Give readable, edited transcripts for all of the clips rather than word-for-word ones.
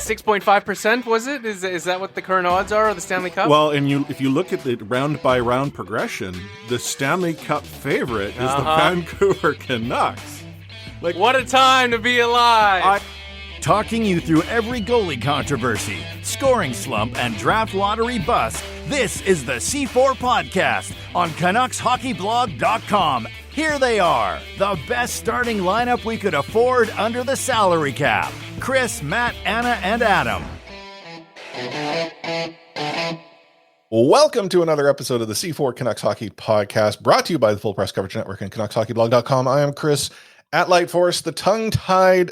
6.5%, was it? Is that what the current odds are of the Stanley Cup? Well, and if you look at the round-by-round progression, the Stanley Cup favorite is the Vancouver Canucks. Like, what a time to be alive! Talking you through every goalie controversy, scoring slump, and draft lottery bust, this is the C4 Podcast on CanucksHockeyBlog.com. Here they are, the best starting lineup we could afford under the salary cap. Chris, Matt, Anna, and Adam. Welcome to another episode of the C4 Canucks Hockey Podcast, brought to you by the Full Press Coverage Network and CanucksHockeyBlog.com. I am Chris, at Lightforce, the tongue-tied,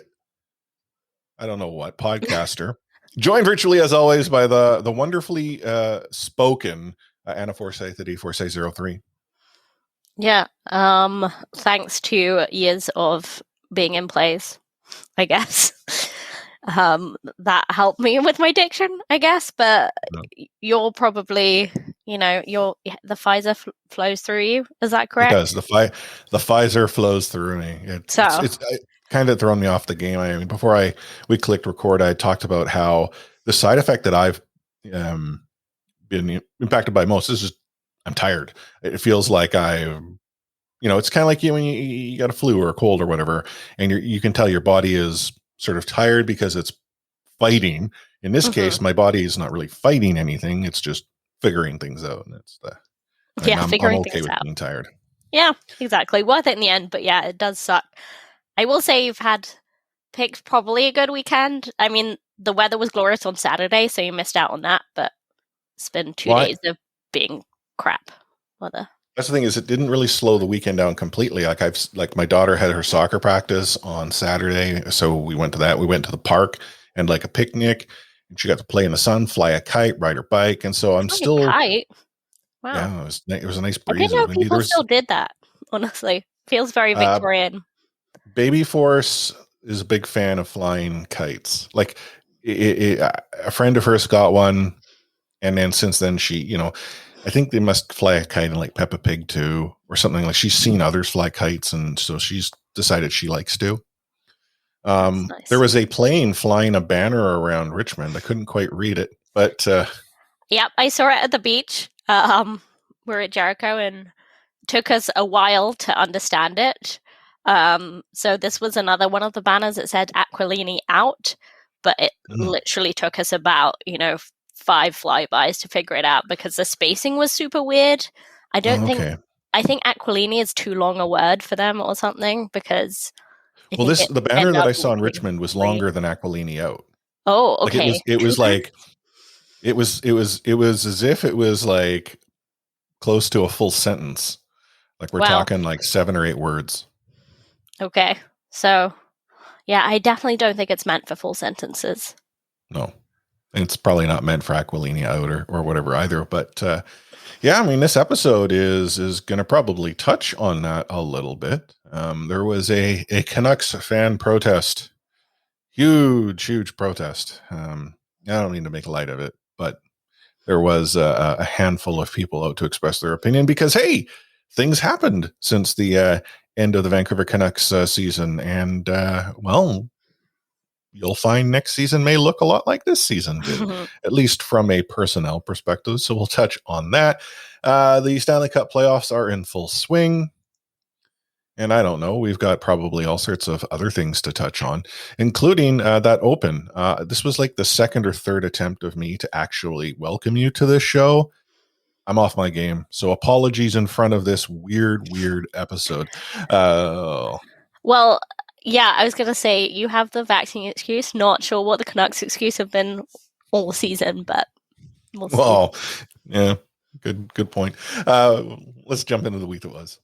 I don't know what, podcaster. Joined virtually, as always, by the wonderfully spoken Anna Forsyth at eForsyth03. Yeah, thanks to years of being in plays, I guess. That helped me with my diction, I guess, but you're probably, the Pfizer flows through you. Is that correct? It does. The Pfizer flows through me. It's kind of thrown me off the game. I mean, before we clicked record, I talked about how the side effect that I've been impacted by most is just I'm tired. It feels like it's kind of like when you got a flu or a cold or whatever, and you can tell your body is sort of tired because it's fighting. In this case, my body is not really fighting anything. It's just figuring things out. And I'm okay things with out. being tired. Yeah, exactly. Worth it in the end, but yeah, it does suck. I will say you've picked probably a good weekend. I mean, the weather was glorious on Saturday, so you missed out on that, but it's been 2 days of being crap weather. That's the thing, is it didn't really slow the weekend down completely. Like my daughter had her soccer practice on Saturday, so we went to that. We went to the park and like a picnic, and she got to play in the sun, fly a kite, ride her bike, and so I'm still a kite. Wow, yeah, it was a nice breeze. I didn't know people still did that. Honestly, feels very Victorian. Baby Force is a big fan of flying kites. Like a friend of hers got one, and then since then she, I think they must fly a kite in like Peppa Pig too, or something. Like she's seen others fly kites, and so she's decided she likes to. Nice. There was a plane flying a banner around Richmond. I couldn't quite read it, but yep, I saw it at the beach. We're at Jericho, and it took us a while to understand it. So this was another one of the banners that said Aquilini out, but it literally took us about 5 flybys to figure it out because the spacing was super weird. I think Aquilini is too long a word for them or something, because the banner that I saw in Richmond was longer than Aquilini out. Oh, okay. Like it was as if it was like close to a full sentence. Like we're talking like 7 or 8 words. Okay. So yeah, I definitely don't think it's meant for full sentences. No. It's probably not meant for Aquilini out or whatever either. But yeah, I mean, this episode is going to probably touch on that a little bit. There was a Canucks fan protest, huge protest. I don't need to make light of it, but there was a handful of people out to express their opinion because, hey, things happened since the end of the Vancouver Canucks season. And, you'll find next season may look a lot like this season did, at least from a personnel perspective. So we'll touch on that. The Stanley Cup playoffs are in full swing. And I don't know, we've got probably all sorts of other things to touch on, including that open. This was like the second or third attempt of me to actually welcome you to this show. I'm off my game. So apologies in front of this weird episode. Well, yeah, I was going to say, you have the vaccine excuse. Not sure what the Canucks excuse have been all season, but we'll see. Well, yeah, good point. Let's jump into the week that was.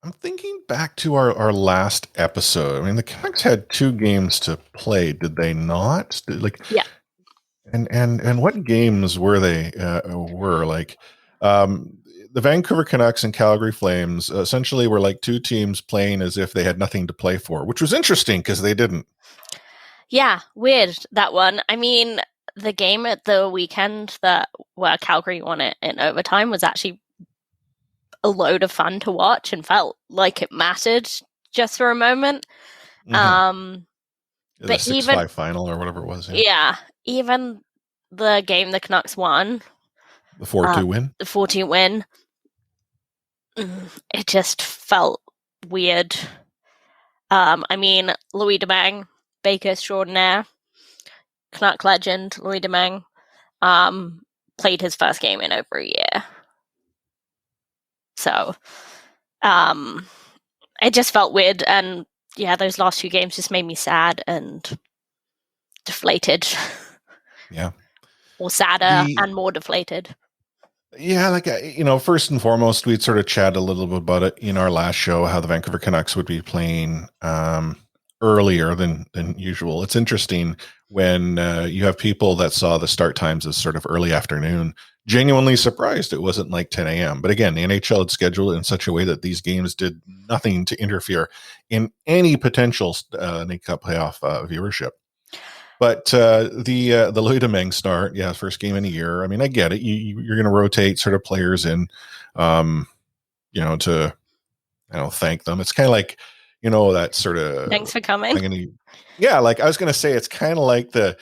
I'm thinking back to our last episode. I mean, the Canucks had 2 games to play, did they not? Yeah. And what games were they? The Vancouver Canucks and Calgary Flames essentially were like 2 teams playing as if they had nothing to play for, which was interesting because they didn't. Yeah, weird, that one. I mean, the game at the weekend where Calgary won it in overtime was actually a load of fun to watch and felt like it mattered just for a moment. Mm-hmm. The 6-5 final or whatever it was. Yeah, even the game the Canucks won. The 4-2 win? The 4-2 win. It just felt weird. I mean, Louis Domingue, Baker extraordinaire, Canuck legend, Louis Domingue, played his first game in over a year. So, it just felt weird, and yeah, those last 2 games just made me sad and deflated. Yeah. Or sadder and more deflated. Yeah, like, first and foremost, we'd sort of chat a little bit about it in our last show, how the Vancouver Canucks would be playing earlier than usual. It's interesting when you have people that saw the start times as sort of early afternoon, genuinely surprised it wasn't like 10 a.m. But again, the NHL had scheduled it in such a way that these games did nothing to interfere in any potential Stanley Cup playoff viewership. But the Louis Domingue start, first game in a year. I mean, I get it. You're going to rotate sort of players in, to thank them. It's kind of like, that sort of thanks for coming. Yeah, like I was going to say, it's kind of like the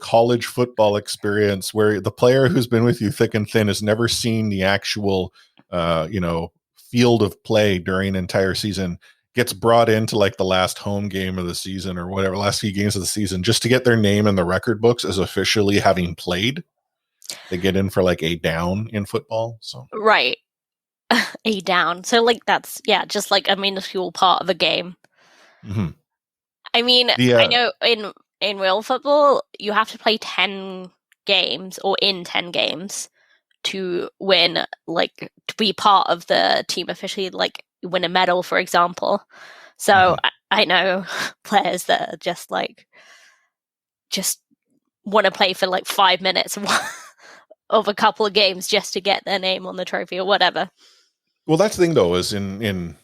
college football experience where the player who's been with you thick and thin has never seen the actual, field of play during an entire season, gets brought into like the last home game of the season or whatever, last few games of the season, just to get their name in the record books as officially having played. They get in for like a down in football. So right. A down. So like that's just like a minuscule part of a game. Mm-hmm. I mean, I know in real football you have to play 10 games or in 10 games to win, like to be part of the team officially, like win a medal, for example. So I know players that are just want to play for like 5 minutes of a couple of games just to get their name on the trophy or whatever. Well, that's the thing though, is in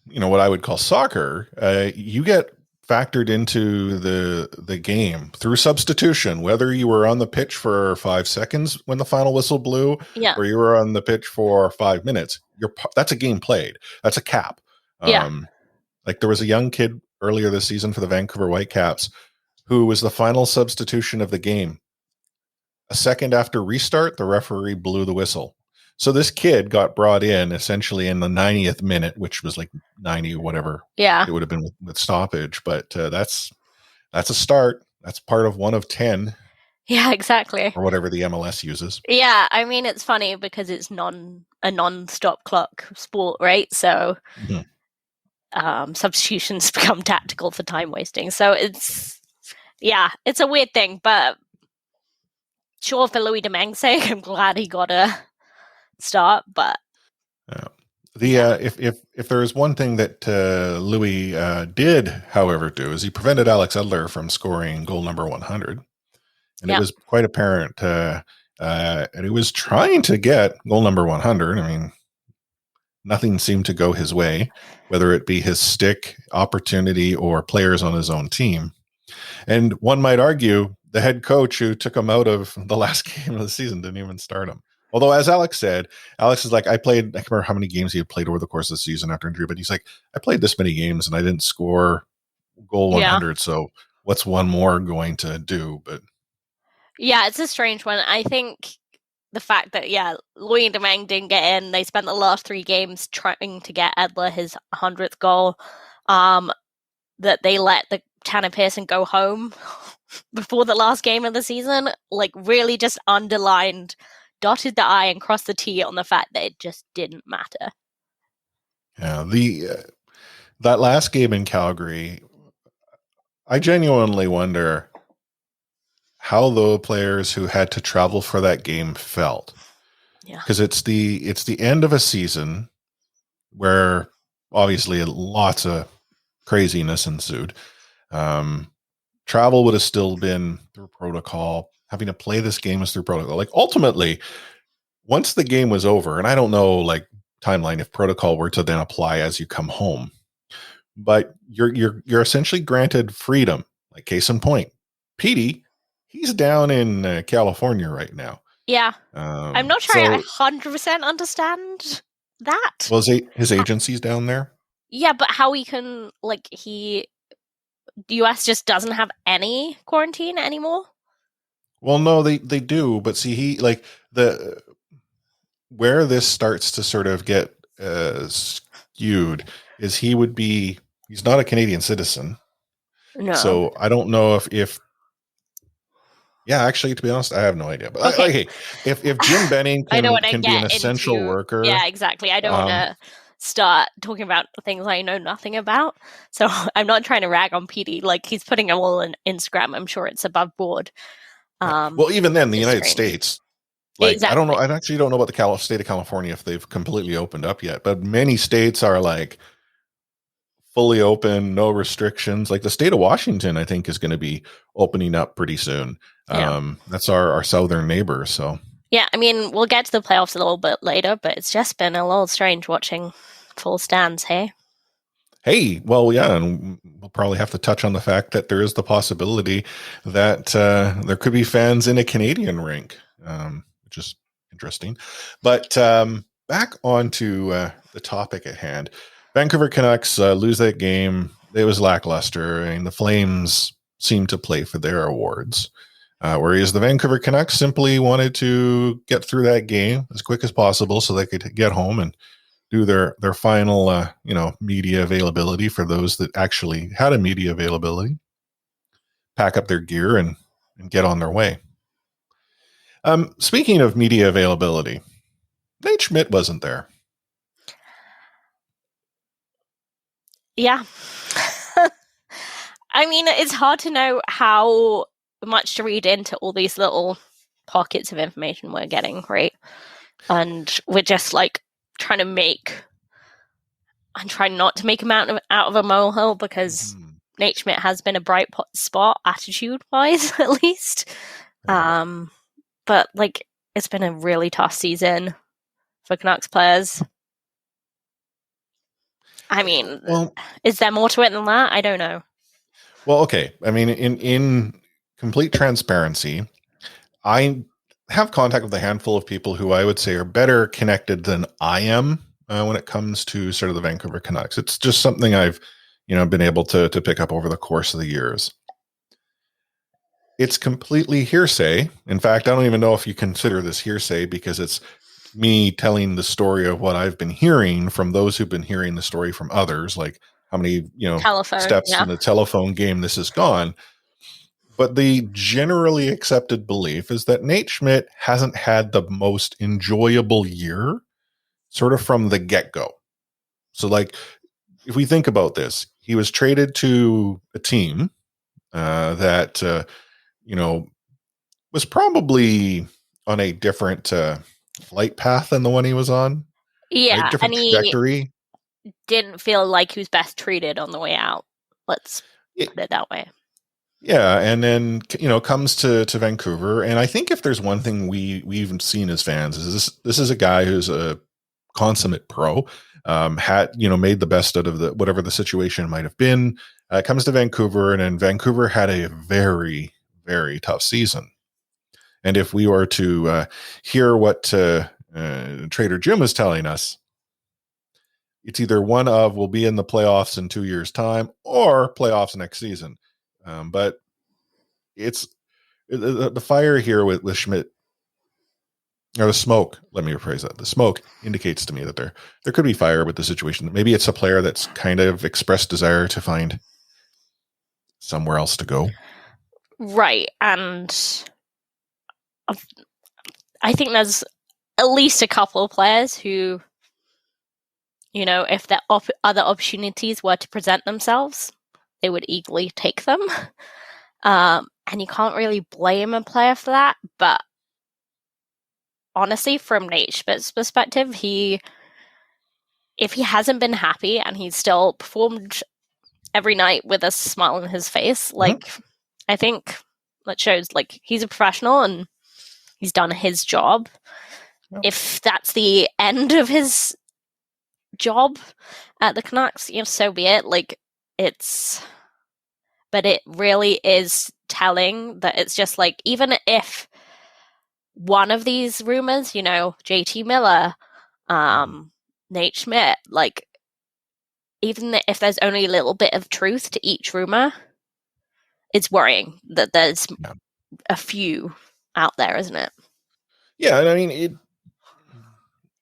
what I would call soccer, you get factored into the game through substitution, whether you were on the pitch for 5 seconds when the final whistle blew, or you were on the pitch for 5 minutes. That's a game played. That's a cap. Like there was a young kid earlier this season for the Vancouver Whitecaps who was the final substitution of the game. A second after restart, the referee blew the whistle. So this kid got brought in essentially in the 90th minute, which was like 90 or whatever. Yeah, it would have been with stoppage, but that's a start. That's part of 1 of 10. Yeah, exactly. Or whatever the MLS uses. Yeah, I mean it's funny because it's a non-stop clock sport, right? So substitutions become tactical for time wasting. So it's a weird thing, but sure, for Louis Domingue's sake, I'm glad he got a start. But if there is one thing that Louis did, however, do is he prevented Alex Edler from scoring goal number 100, and it was quite apparent. And he was trying to get goal number 100. I mean, nothing seemed to go his way, whether it be his stick opportunity or players on his own team. And one might argue the head coach who took him out of the last game of the season didn't even start him. Although, as Alex said, Alex is like, I can't remember how many games he had played over the course of the season after injury, but he's like, I played this many games and I didn't score goal 100. So what's one more going to do? But yeah, it's a strange one. I think the fact that, Louis Domingue didn't get in, they spent the last 3 games trying to get Edler his 100th goal, that they let the Tanner Pearson go home before the last game of the season, like really just underlined, dotted the I and crossed the T on the fact that it just didn't matter. Yeah, that last game in Calgary, I genuinely wonder how the players who had to travel for that game felt. Yeah, because it's the end of a season where obviously lots of craziness ensued. Travel would have still been through protocol. Having to play this game is through protocol. Like ultimately, once the game was over, and I don't know like timeline if protocol were to then apply as you come home, but you're essentially granted freedom. Like case in point, Petey, he's down in California right now. Yeah, I'm not sure I 100% understand that. Well, his agency's down there. Yeah, but how he can he the US just doesn't have any quarantine anymore? Well, no, they do, but see, where this starts to sort of get skewed is he's not a Canadian citizen. No. So I don't know if yeah, actually, to be honest, I have no idea. But Okay. if Jim Benning can be an essential worker. Yeah, exactly. I don't want to start talking about things I know nothing about. So I'm not trying to rag on PD. Like, he's putting them all on Instagram. I'm sure it's above board. Well, even then, the United States, like, exactly. I don't know. I actually don't know about the state of California if they've completely opened up yet. But many states are like fully open, no restrictions. Like the state of Washington, I think, is going to be opening up pretty soon. Yeah. That's our southern neighbor. So yeah, I mean, we'll get to the playoffs a little bit later, but it's just been a little strange watching full stands. Hey, well, yeah, and we'll probably have to touch on the fact that there is the possibility that there could be fans in a Canadian rink, which is interesting. But back onto the topic at hand. Vancouver Canucks lose that game. It was lackluster, and the Flames seemed to play for their awards. Whereas the Vancouver Canucks simply wanted to get through that game as quick as possible so they could get home and do their final, media availability for those that actually had a media availability, pack up their gear and get on their way. Speaking of media availability, Nate Schmidt wasn't there. Yeah. I mean, it's hard to know how much to read into all these little pockets of information we're getting, right? And we're just like trying not to make him out of a molehill, because Nate Schmidt has been a bright spot attitude-wise, at least. But like, it's been a really tough season for Canucks players. I mean, is there more to it than that? I don't know. Well, okay. I mean, in complete transparency, I have contact with a handful of people who I would say are better connected than I am when it comes to sort of the Vancouver Canucks. It's just something I've, been able to pick up over the course of the years. It's completely hearsay. In fact, I don't even know if you consider this hearsay, because it's me telling the story of what I've been hearing from those who've been hearing the story from others, like how many, steps in the telephone game this has gone. But the generally accepted belief is that Nate Schmidt hasn't had the most enjoyable year sort of from the get-go. So, like, if we think about this, he was traded to a team that, was probably on a different flight path than the one he was on. Yeah, right? Different trajectory. He didn't feel like he was best treated on the way out. Let's put it that way. Yeah, and then comes to Vancouver, and I think if there's one thing we've seen as fans is this is a guy who's a consummate pro, had made the best out of whatever the situation might have been. Comes to Vancouver, and then Vancouver had a very, very tough season. And if we were to hear what Trader Jim was telling us, it's either one of we'll be in the playoffs in 2 years' time or playoffs next season. But it's the fire here with Schmidt, or the smoke. Let me rephrase that. The smoke indicates to me that there could be fire with the situation. Maybe it's a player that's kind of expressed desire to find somewhere else to go. Right. And I think there's at least a couple of players who, if their other opportunities were to present themselves, they would eagerly take them. And you can't really blame a player for that. But honestly, from Nate Schmidt's perspective, if he hasn't been happy and he's still performed every night with a smile on his face, I think that shows he's a professional and he's done his job. Yeah. If that's the end of his job at the Canucks, so be it. But it really is telling that it's just even if one of these rumors, JT Miller, Nate Schmidt, even if there's only a little bit of truth to each rumor, it's worrying that there's a few out there, isn't it? Yeah, and I mean,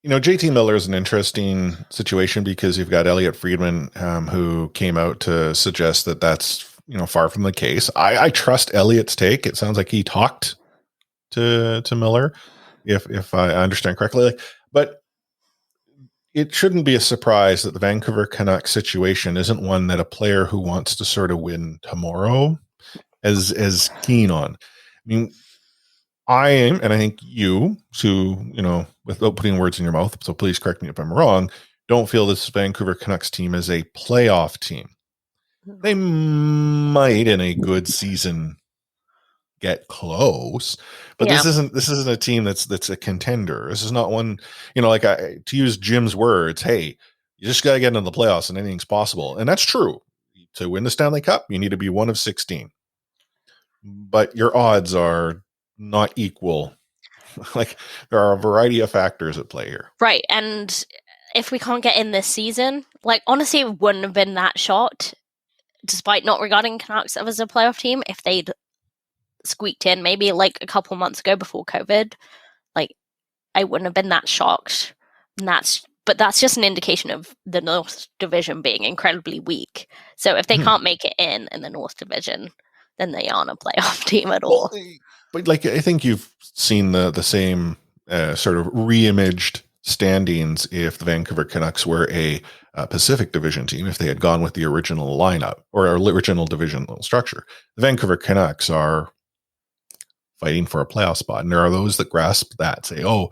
JT Miller is an interesting situation because you've got Elliot Friedman, who came out to suggest that that's far from the case. I trust Elliot's take. It sounds like he talked to Miller, if I understand correctly. But it shouldn't be a surprise that the Vancouver Canucks situation isn't one that a player who wants to sort of win tomorrow is keen on. I mean, I am, and I think you, without putting words in your mouth, so please correct me if I'm wrong, don't feel this Vancouver Canucks team is a playoff team. They might, in a good season, get close, but this isn't a team that's a contender. This is not one, to use Jim's words, hey, you just got to get into the playoffs and anything's possible. And that's true. To win the Stanley Cup, you need to be one of 16. But your odds are not equal. There are a variety of factors at play here. Right. And if we can't get in this season, honestly, it wouldn't have been that shocked, despite not regarding Canucks as a playoff team, if they'd squeaked in maybe a couple months ago before COVID. I wouldn't have been that shocked. But that's just an indication of the North Division being incredibly weak. So if they can't make it in the North Division, then they aren't a playoff team at all. But I think you've seen the same sort of re-imaged standings if the Vancouver Canucks were a Pacific Division team, if they had gone with the original lineup or original divisional structure. The Vancouver Canucks are fighting for a playoff spot. And there are those that grasp that, say, oh,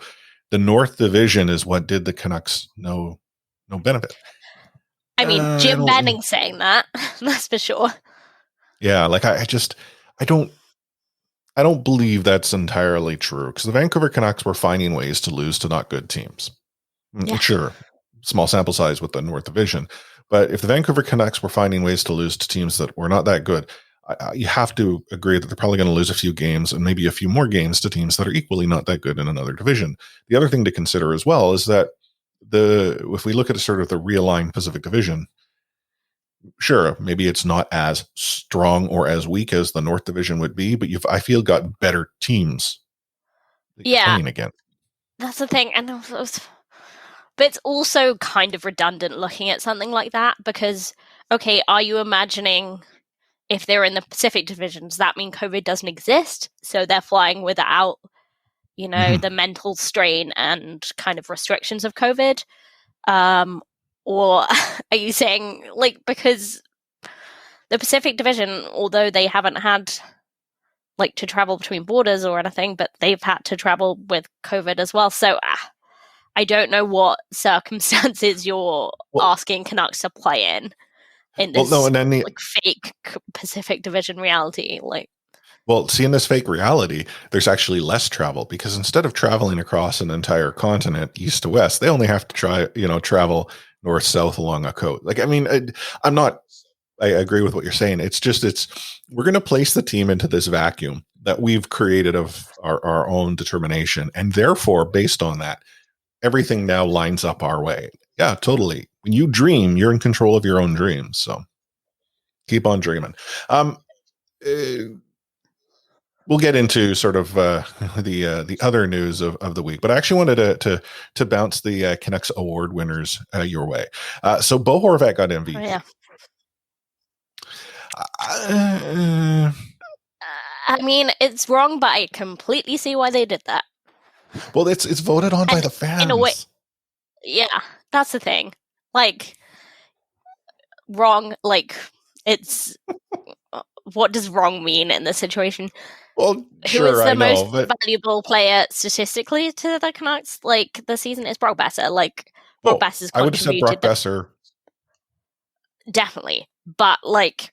the North Division is what did the Canucks no benefit. I mean, Jim Benning saying that, that's for sure. Yeah, I don't believe that's entirely true, because the Vancouver Canucks were finding ways to lose to not good teams. Yeah. Sure, small sample size with the North Division, but if the Vancouver Canucks were finding ways to lose to teams that were not that good, you have to agree that they're probably going to lose a few games and maybe a few more games to teams that are equally not that good in another division. The other thing to consider as well is that if we look at sort of the realigned Pacific Division, sure, maybe it's not as strong or as weak as the North Division would be, but I feel got better teams playing again. That's the thing. And but it's also kind of redundant looking at something like that, because, okay, are you imagining if they're in the Pacific Division, does that mean COVID doesn't exist? So they're flying without, the mental strain and kind of restrictions of COVID? Or are you saying, because the Pacific Division, although they haven't had, to travel between borders or anything, but they've had to travel with COVID as well. So I don't know what circumstances you're asking Canucks to play in this fake Pacific Division reality. Well, see, in this fake reality, there's actually less travel, because instead of traveling across an entire continent, east to west, they only have to travel north, south along a coast. I agree with what you're saying. We're going to place the team into this vacuum that we've created of our own determination. And therefore, based on that, everything now lines up our way. Yeah, totally. When you dream, you're in control of your own dreams. So keep on dreaming. We'll get into sort of the other news of the week, but I actually wanted to bounce the Canucks award winners your way. So Bo Horvat got MVP. Oh, yeah. I mean, it's wrong, but I completely see why they did that. Well, it's voted on by the fans. In a way, yeah, that's the thing. Wrong. It's what does wrong mean in this situation? Well, who is the most valuable player statistically to the Canucks? The season is Brock Besser. Brock Besser's contributed. I would have said Brock Besser. Definitely, but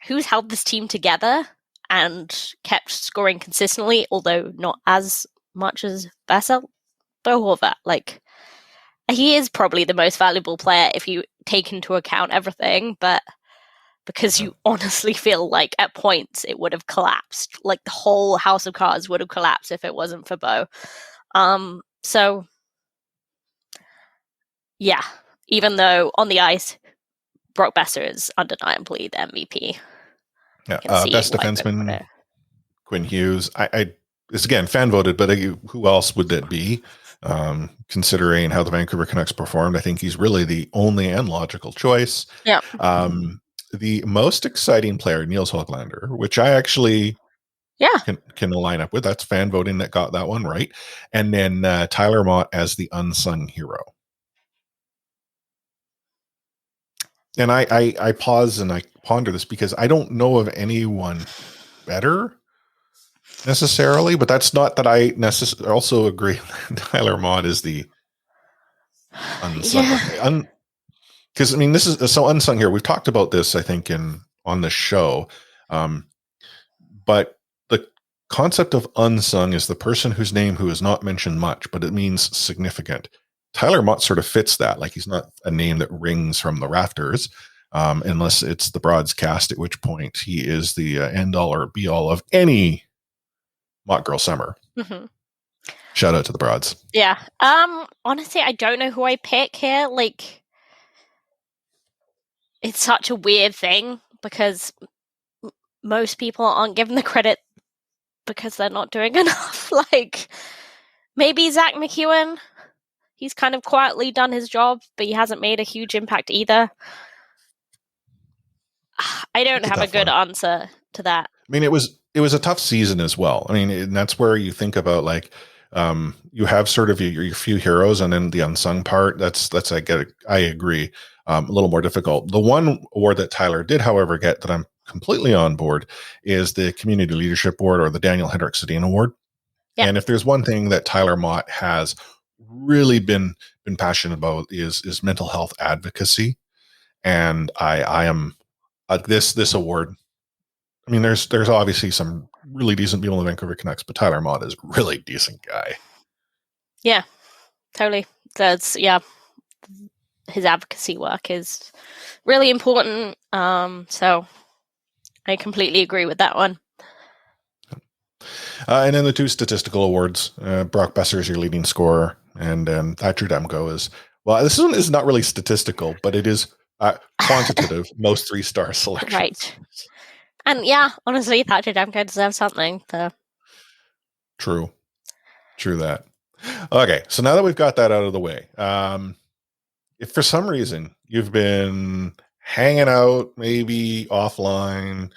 who's held this team together and kept scoring consistently, although not as much as Besser? Bo Horvat. He is probably the most valuable player if you take into account everything, but because you honestly feel at points it would have collapsed. The whole house of cards would have collapsed if it wasn't for Bo. So, yeah, even though on the ice, Brock Besser is undeniably the MVP. Yeah, can see best why defenseman, Quinn Hughes. It's again fan voted, but who else would that be? Considering how the Vancouver Canucks performed, I think he's really the only and logical choice. Yeah. The most exciting player, Niels Höglander, which I actually can line up with. That's fan voting that got that one right. And then Tyler Mott as the unsung hero. And I pause and I ponder this because I don't know of anyone better necessarily, but that's not that I also agree Tyler Mott is the unsung. Because I mean, this is so unsung here. We've talked about this, I think, on the show. But the concept of unsung is the person whose name who is not mentioned much, but it means significant. Tyler Mott sort of fits that. Like, he's not a name that rings from the rafters, unless it's the broadcast, at which point he is the end all or be all of any Mott Girl summer. Mm-hmm. Shout out to the broads. Yeah. Honestly, I don't know who I pick here. Like, it's such a weird thing because most people aren't given the credit because they're not doing enough. Like, maybe Zach McEwen. He's kind of quietly done his job, but he hasn't made a huge impact either. I don't have a good answer to that. I mean, it was a tough season as well. I mean, and that's where you think about, like, you have sort of your few heroes, and then the unsung part. That's I agree. A little more difficult. The one award that Tyler did, however, get that I'm completely on board is the Community Leadership Award, or the Daniel Hendrick Sedin Award. Yeah. And if there's one thing that Tyler Mott has really been passionate about is mental health advocacy, and I am this award. I mean, there's obviously some really decent people in the Vancouver Canucks, but Tyler Mott is a really decent guy. Yeah, totally. His advocacy work is really important. So I completely agree with that one. And then the two statistical awards, Brock Besser is your leading scorer, and Thatcher Demko is, well, this one is not really statistical, but it is quantitative, most 3-star selections. Right. And yeah, honestly, Thatcher Demko deserves something. So. True that. Okay, so now that we've got that out of the way, if for some reason you've been hanging out, maybe offline,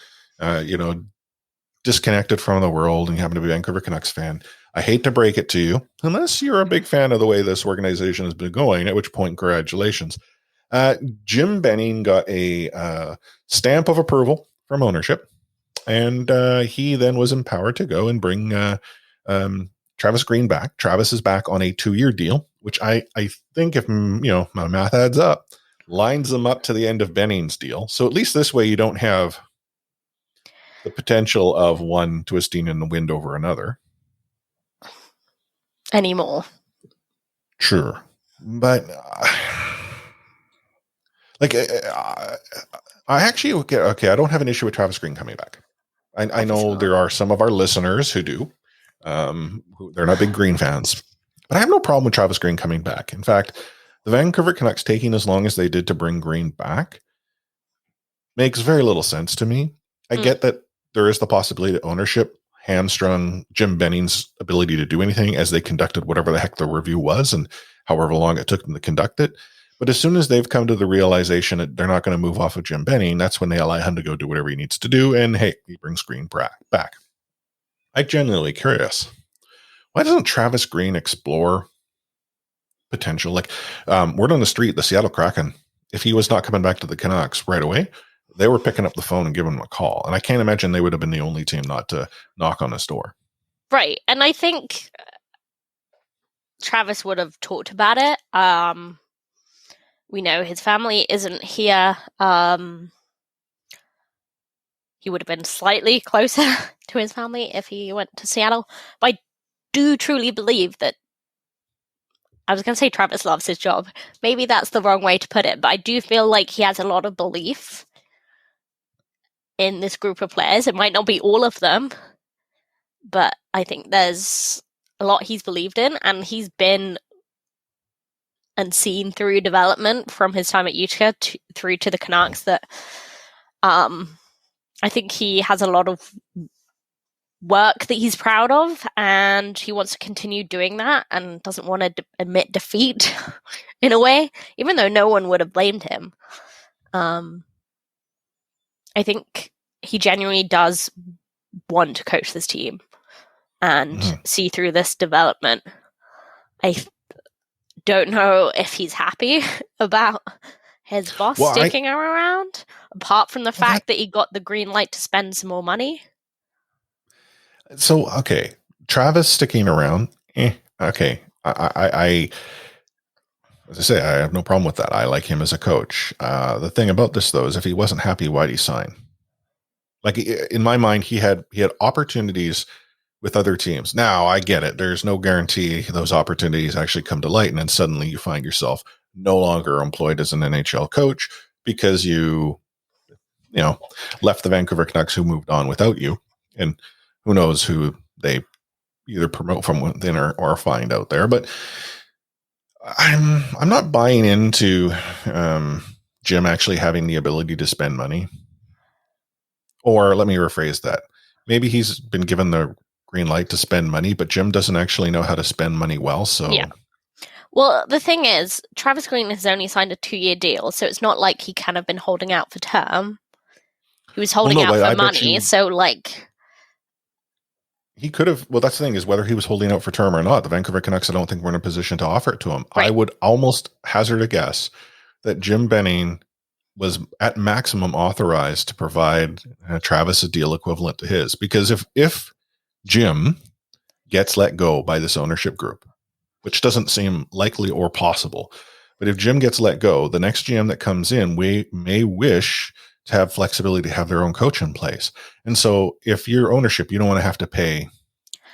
disconnected from the world, and you happen to be a Vancouver Canucks fan, I hate to break it to you, unless you're a big fan of the way this organization has been going, at which point, congratulations. Jim Benning got a stamp of approval from ownership, and he then was empowered to go and bring Travis Green back. Travis is back on a 2-year deal, which I think, if my math adds up, lines them up to the end of Benning's deal. So at least this way you don't have the potential of one twisting in the wind over another anymore. Sure, but I actually okay. I don't have an issue with Travis Green coming back. I know there are some of our listeners who do. They're not big Green fans, but I have no problem with Travis Green coming back. In fact, the Vancouver Canucks taking as long as they did to bring Green back makes very little sense to me. I get that there is the possibility that ownership hamstrung Jim Benning's ability to do anything as they conducted whatever the heck the review was and however long it took them to conduct it. But as soon as they've come to the realization that they're not going to move off of Jim Benning, that's when they allow him to go do whatever he needs to do. And hey, he brings Green back. I'm genuinely curious. Why doesn't Travis Green explore potential? Like, word on the street, the Seattle Kraken, if he was not coming back to the Canucks right away, they were picking up the phone and giving him a call. And I can't imagine they would have been the only team not to knock on his door. Right. And I think Travis would have talked about it. We know his family isn't here. He would have been slightly closer to his family if he went to Seattle. But I do truly believe that, I was going to say Travis loves his job. Maybe that's the wrong way to put it, but I do feel like he has a lot of belief in this group of players. It might not be all of them, but I think there's a lot he's believed in, and he's been and seen through development from his time at Utica through to the Canucks that I I think he has a lot of work that he's proud of, and he wants to continue doing that and doesn't want to admit defeat in a way, even though no one would have blamed him. I think he genuinely does want to coach this team and see through this development. I don't know if he's happy about his boss sticking him around, apart from the fact that he got the green light to spend some more money. So, okay, Travis sticking around. Okay, I as I say, I have no problem with that. I like him as a coach. The thing about this, though, is if he wasn't happy, why'd he sign? Like, in my mind, he had opportunities with other teams. Now, I get it. There's no guarantee those opportunities actually come to light, and then suddenly you find yourself no longer employed as an NHL coach because you left the Vancouver Canucks, who moved on without you, and who knows who they either promote from within or find out there. But I'm not buying into Jim actually having the ability to spend money. Or let me rephrase that. Maybe he's been given the green light to spend money, but Jim doesn't actually know how to spend money well. So, yeah. Well, the thing is, Travis Green has only signed a 2-year deal, so it's not like he kind of been holding out for term. He was holding out for money, so like... He could have. Well, that's the thing, is whether he was holding out for term or not. The Vancouver Canucks, I don't think, were in a position to offer it to him. Right. I would almost hazard a guess that Jim Benning was at maximum authorized to provide Travis a deal equivalent to his. Because if Jim gets let go by this ownership group, which doesn't seem likely or possible, but if Jim gets let go, the next GM that comes in, we may wish to have flexibility to have their own coach in place. And so if you're ownership, you don't want to have to pay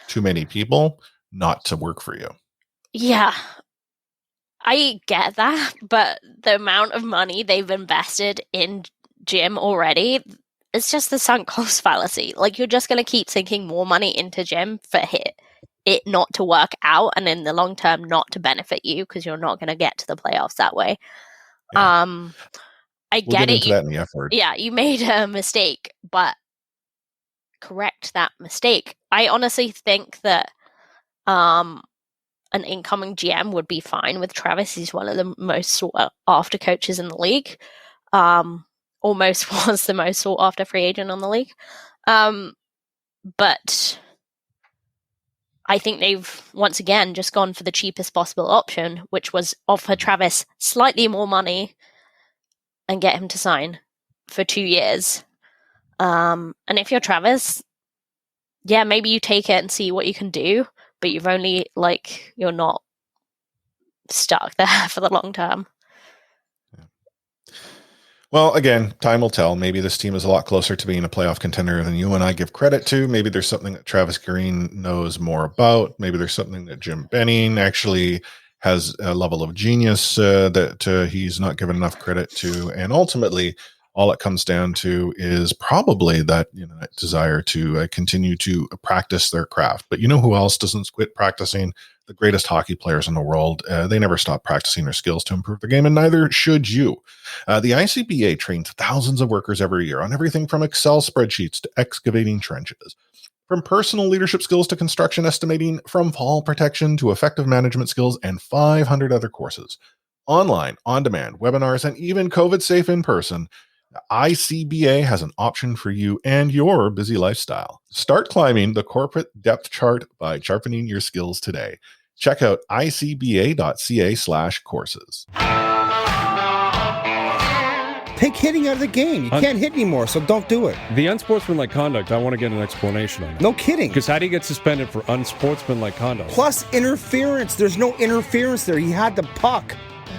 too many people not to work for you. Yeah, I get that, but the amount of money they've invested in Jim already, it's just the sunk cost fallacy. Like, you're just going to keep sinking more money into Jim for it not to work out, and in the long term not to benefit you, because you're not going to get to the playoffs that way. Yeah. I get it. That in the effort. Yeah, you made a mistake, but correct that mistake. I honestly think that an incoming GM would be fine with Travis. He's one of the most sought after coaches in the league. Almost was the most sought after free agent on the league. But I think they've once again just gone for the cheapest possible option, which was offer Travis slightly more money and get him to sign for 2 years. And if you're Travis, yeah, maybe you take it and see what you can do, but you're not stuck there for the long term. Well, again, time will tell. Maybe this team is a lot closer to being a playoff contender than you and I give credit to. Maybe there's something that Travis Green knows more about. Maybe there's something that Jim Benning actually has a level of genius that he's not given enough credit to. And ultimately, all it comes down to is probably that desire to continue to practice their craft. But you know who else doesn't quit practicing? The greatest hockey players in the world. They never stop practicing their skills to improve the game, and neither should you. The ICBA trains thousands of workers every year on everything from Excel spreadsheets to excavating trenches. From personal leadership skills to construction estimating, from fall protection to effective management skills, and 500 other courses. Online, on demand, webinars, and even COVID-safe in person, ICBA has an option for you and your busy lifestyle. Start climbing the corporate depth chart by sharpening your skills today. Check out icba.ca/courses. Take hitting out of the game. You can't hit anymore, so don't do it. The unsportsmanlike conduct, I want to get an explanation on that. No kidding. Because how do you get suspended for unsportsmanlike conduct? Plus interference. There's no interference there. He had the puck.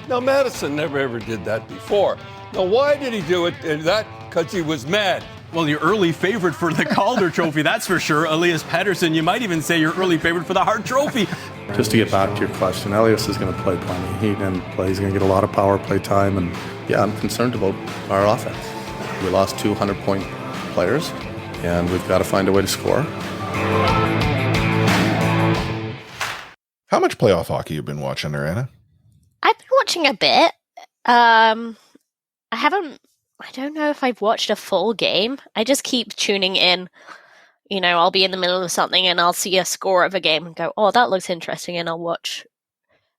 Now, Madison never ever did that before. Now, why did he do it? Because he was mad. Well, your early favorite for the Calder Trophy, that's for sure. Elias Pettersson, you might even say your early favorite for the Hart Trophy. Just to get back to your question, Elias is going to play plenty. He didn't play. He's going to get a lot of power play time. And, yeah, I'm concerned about our offense. We lost 200-point players, and we've got to find a way to score. How much playoff hockey have you been watching there, Anna? I've been watching a bit. I haven't I don't know if I've watched a full game. I just keep tuning in. I'll be in the middle of something and I'll see a score of a game and go, oh, that looks interesting, and I'll watch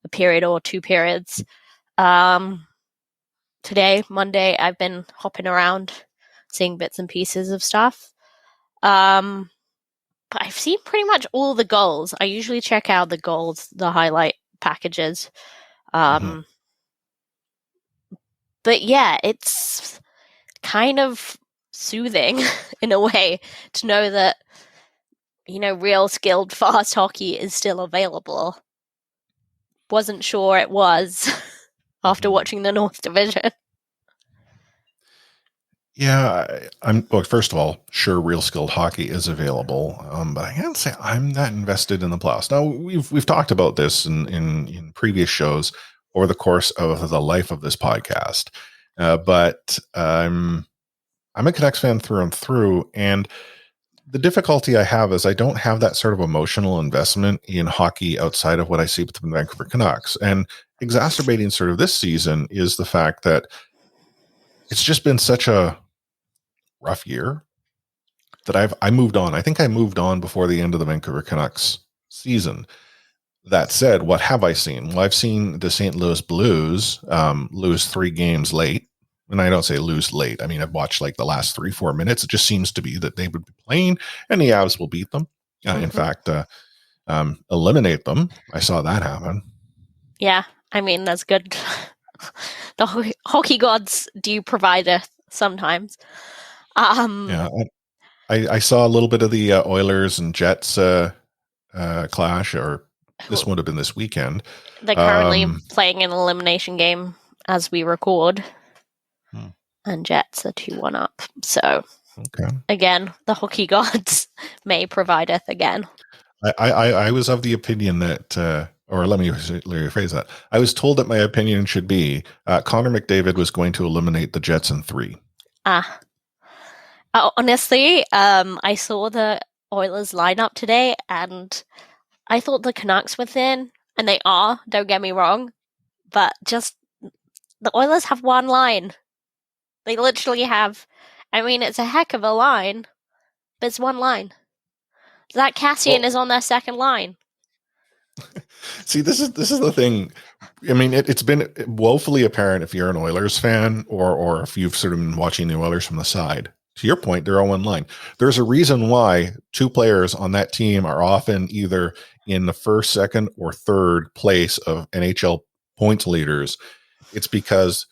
a period or 2 periods. Today, Monday, I've been hopping around, seeing bits and pieces of stuff. But I've seen pretty much all the goals. I usually check out the goals, the highlight packages. But yeah, it's kind of soothing in a way to know that, real skilled fast hockey is still available. Wasn't sure it was after watching the North Division. Yeah, well, first of all, sure, real skilled hockey is available, but I can't say I'm that invested in the playoffs. Now, we've talked about this in previous shows over the course of the life of this podcast, but I'm a Canucks fan through and through, and the difficulty I have is I don't have that sort of emotional investment in hockey outside of what I see with the Vancouver Canucks. And exacerbating sort of this season is the fact that it's just been such a rough year that I moved on. I think I moved on before the end of the Vancouver Canucks season. That said, what have I seen? Well, I've seen the St. Louis Blues lose 3 games late. And I don't say lose late. I mean, I've watched like the last 3-4 minutes. It just seems to be that they would be playing and the Avs will beat them. In fact, eliminate them. I saw that happen. Yeah, I mean, that's good. The hockey gods do provide us sometimes. Yeah, I saw a little bit of the Oilers and Jets clash, or this would have been this weekend. They're currently playing an elimination game as we record. And Jets are 2-1 up. So, again, the hockey gods may provide us again. I was of the opinion that, or let me rephrase that. I was told that my opinion should be Connor McDavid was going to eliminate the Jets in 3. Honestly, I saw the Oilers lineup today, and I thought the Canucks were thin, and they are, don't get me wrong, but just the Oilers have one line. They literally have, I mean, it's a heck of a line, but it's one line. Zach Cassian is on their second line. See, this is the thing. I mean, it's been woefully apparent if you're an Oilers fan or if you've sort of been watching the Oilers from the side. To your point, they're on one line. There's a reason why 2 players on that team are often either in the first, second, or third place of NHL points leaders. It's because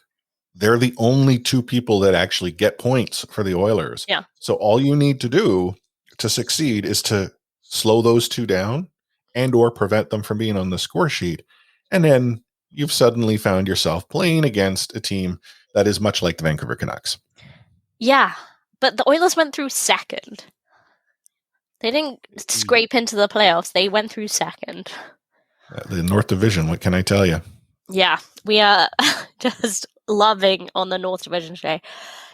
they're the only 2 people that actually get points for the Oilers. Yeah. So all you need to do to succeed is to slow those 2 down and or prevent them from being on the score sheet. And then you've suddenly found yourself playing against a team that is much like the Vancouver Canucks. Yeah, but the Oilers went through second. They didn't scrape into the playoffs. They went through second. The North Division, what can I tell you? Yeah, we are just loving on the North Division today.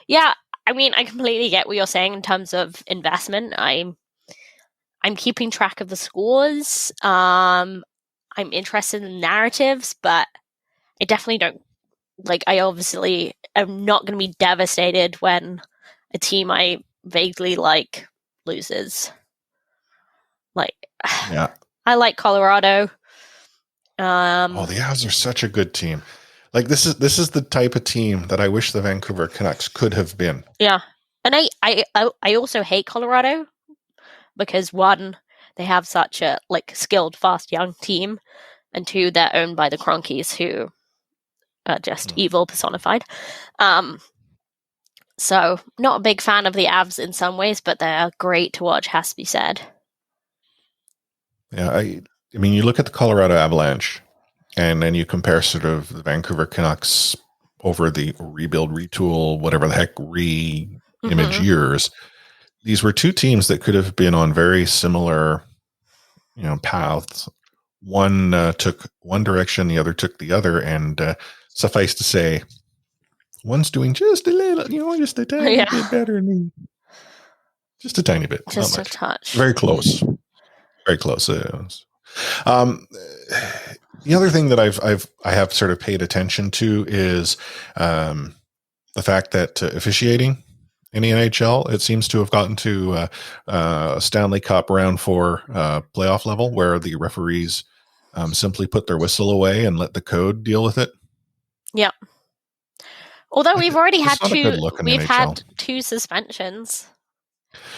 Yeah, I mean, I completely get what you're saying in terms of investment. I'm keeping track of the scores. I'm interested in narratives, but I definitely don't I obviously am not going to be devastated when a team I vaguely like loses. Yeah, I like Colorado. The Avs are such a good team. This is the type of team that I wish the Vancouver Canucks could have been. Yeah, and I also hate Colorado because 1, they have such a skilled, fast, young team, and 2, they're owned by the Cronkies, who are just evil personified. So not a big fan of the Avs in some ways, but they're great to watch, has to be said. Yeah, I mean, you look at the Colorado Avalanche, and then you compare sort of the Vancouver Canucks over the rebuild, retool, whatever the heck, re-image years. These were 2 teams that could have been on very similar, paths. One took one direction, the other took the other, and suffice to say, one's doing just a little, just a tiny bit better than me. Just a tiny bit. Just a touch. Very close. Very close. The other thing that I have sort of paid attention to is the fact that officiating in the NHL, it seems to have gotten to Stanley Cup round 4 playoff level, where the referees simply put their whistle away and let the code deal with it. Yeah. Although we've already had two suspensions.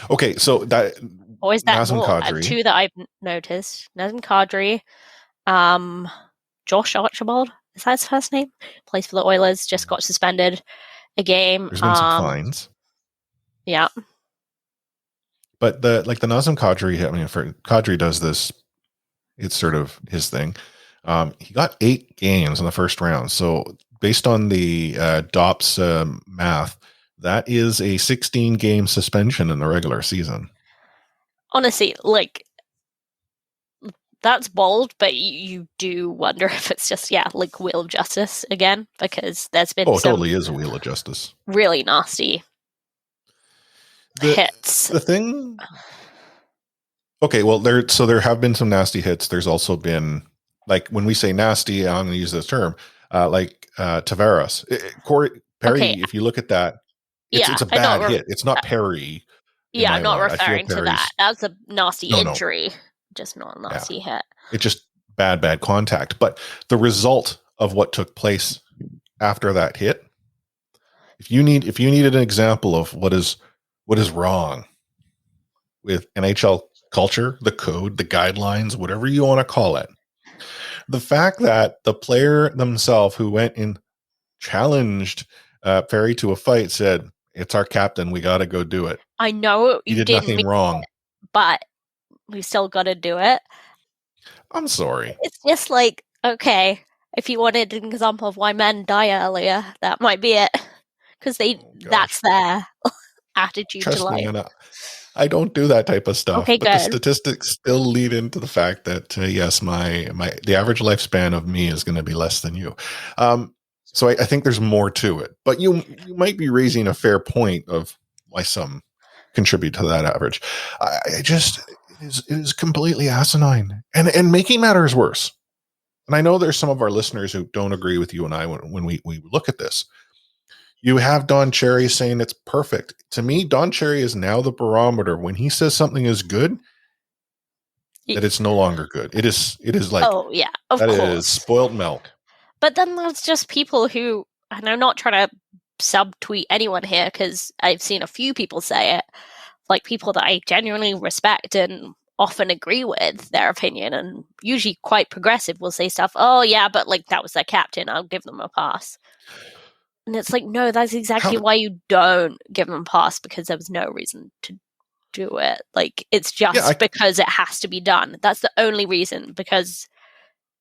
Okay, so that or is that Nazem more? Kadri. Two that I've noticed. Nazem Kadri, Josh Archibald, is that his first name? Plays for the Oilers, just got suspended a game. There's been some fines. Yeah. But the Nazem Kadri, I mean, for Kadri does this, it's sort of his thing. He got 8 games in the first round. So based on the DOPS math, that is a 16-game suspension in the regular season. Honestly, like, that's bold, but you do wonder if it's just, like wheel of justice again, because there's been it totally is a wheel of justice. Really nasty hits. The thing... Okay, well, there have been some nasty hits. There's also been, like, when we say nasty, I'm going to use this term, like Tavares. Perry, if you look at that, it's a bad hit. It's not Perry. Yeah, I'm not referring to that. That's a nasty injury, just not a nasty hit. It's just bad contact. But the result of what took place after that hit, if you needed an example of what is wrong with NHL culture, the code, the guidelines, whatever you want to call it, the fact that the player themselves who went and challenged Perry to a fight said, "It's our captain, we got to go do it." I know you did nothing wrong, but we still got to do it. I'm sorry. It's just like, okay, if you wanted an example of why men die earlier, that might be it, because that's their attitude to life. Trust me, I don't do that type of stuff. Okay, but the statistics still lead into the fact that yes, the average lifespan of me is going to be less than you. So I think there's more to it. But you might be raising a fair point of why some contribute to that average. It is completely asinine, and making matters worse. And I know there's some of our listeners who don't agree with you and I when we look at this. You have Don Cherry saying it's perfect. To me, Don Cherry is now the barometer. When he says something is good, that it's no longer good. It is like, of course. Is spoiled milk. But then there's just people who, and I'm not trying to subtweet anyone here because I've seen a few people say it, like people that I genuinely respect and often agree with their opinion, and usually quite progressive, will say stuff, "Oh yeah, but like that was their captain, I'll give them a pass." And it's like, no, that's exactly why you don't give them a pass, because there was no reason to do it. Like, it's just because it has to be done. That's the only reason, because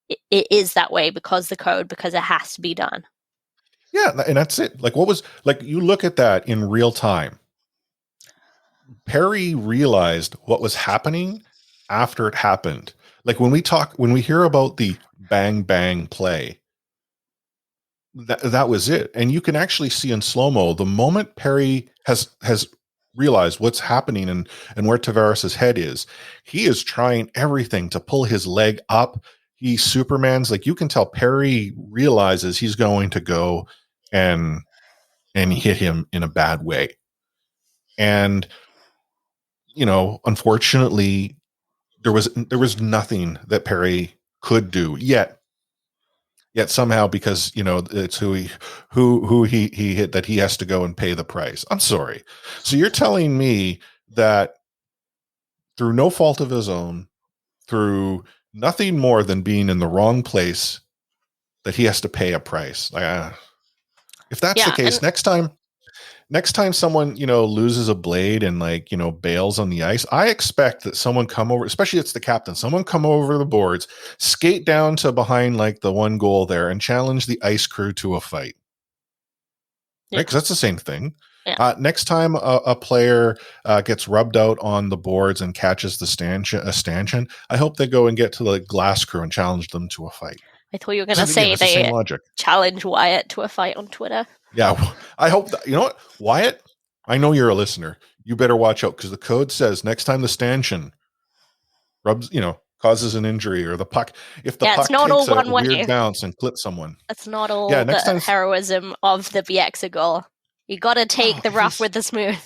it is that way, because the code, because it has to be done. Yeah, and that's it. Like, what was, like, you look at that in real time. Perry realized what was happening after it happened. Like, when we hear about the bang bang play, that was it. And you can actually see in slow-mo the moment Perry has realized what's happening and where Tavares' head is. He is trying everything to pull his leg up. He Superman's, like, you can tell Perry realizes he's going to go and hit him in a bad way. And, you know, unfortunately, there was nothing that Perry could do yet somehow, because, you know, it's who he hit, that he has to go and pay the price. I'm sorry. So you're telling me that through no fault of his own, through nothing more than being in the wrong place, that he has to pay a price? If that's the case, next time someone, you know, loses a blade and, like, you know, bails on the ice, I expect that someone come over, especially it's the captain, someone come over the boards, skate down to behind, like, the one goal there, and challenge the ice crew to a fight. Right? Because that's the same thing. Yeah. Next time a player gets rubbed out on the boards and catches the stanchion, I hope they go and get to the glass crew and challenge them to a fight. I thought you were going to say they challenge Wyatt to a fight on Twitter. Yeah, I hope that, you know what, Wyatt, I know you're a listener. You better watch out, because the code says next time the stanchion rubs, you know, causes an injury, or the puck, if the puck takes a weird bounce and clips someone. That's not all the heroism of the BX goal. You got to take the rough with the smooth.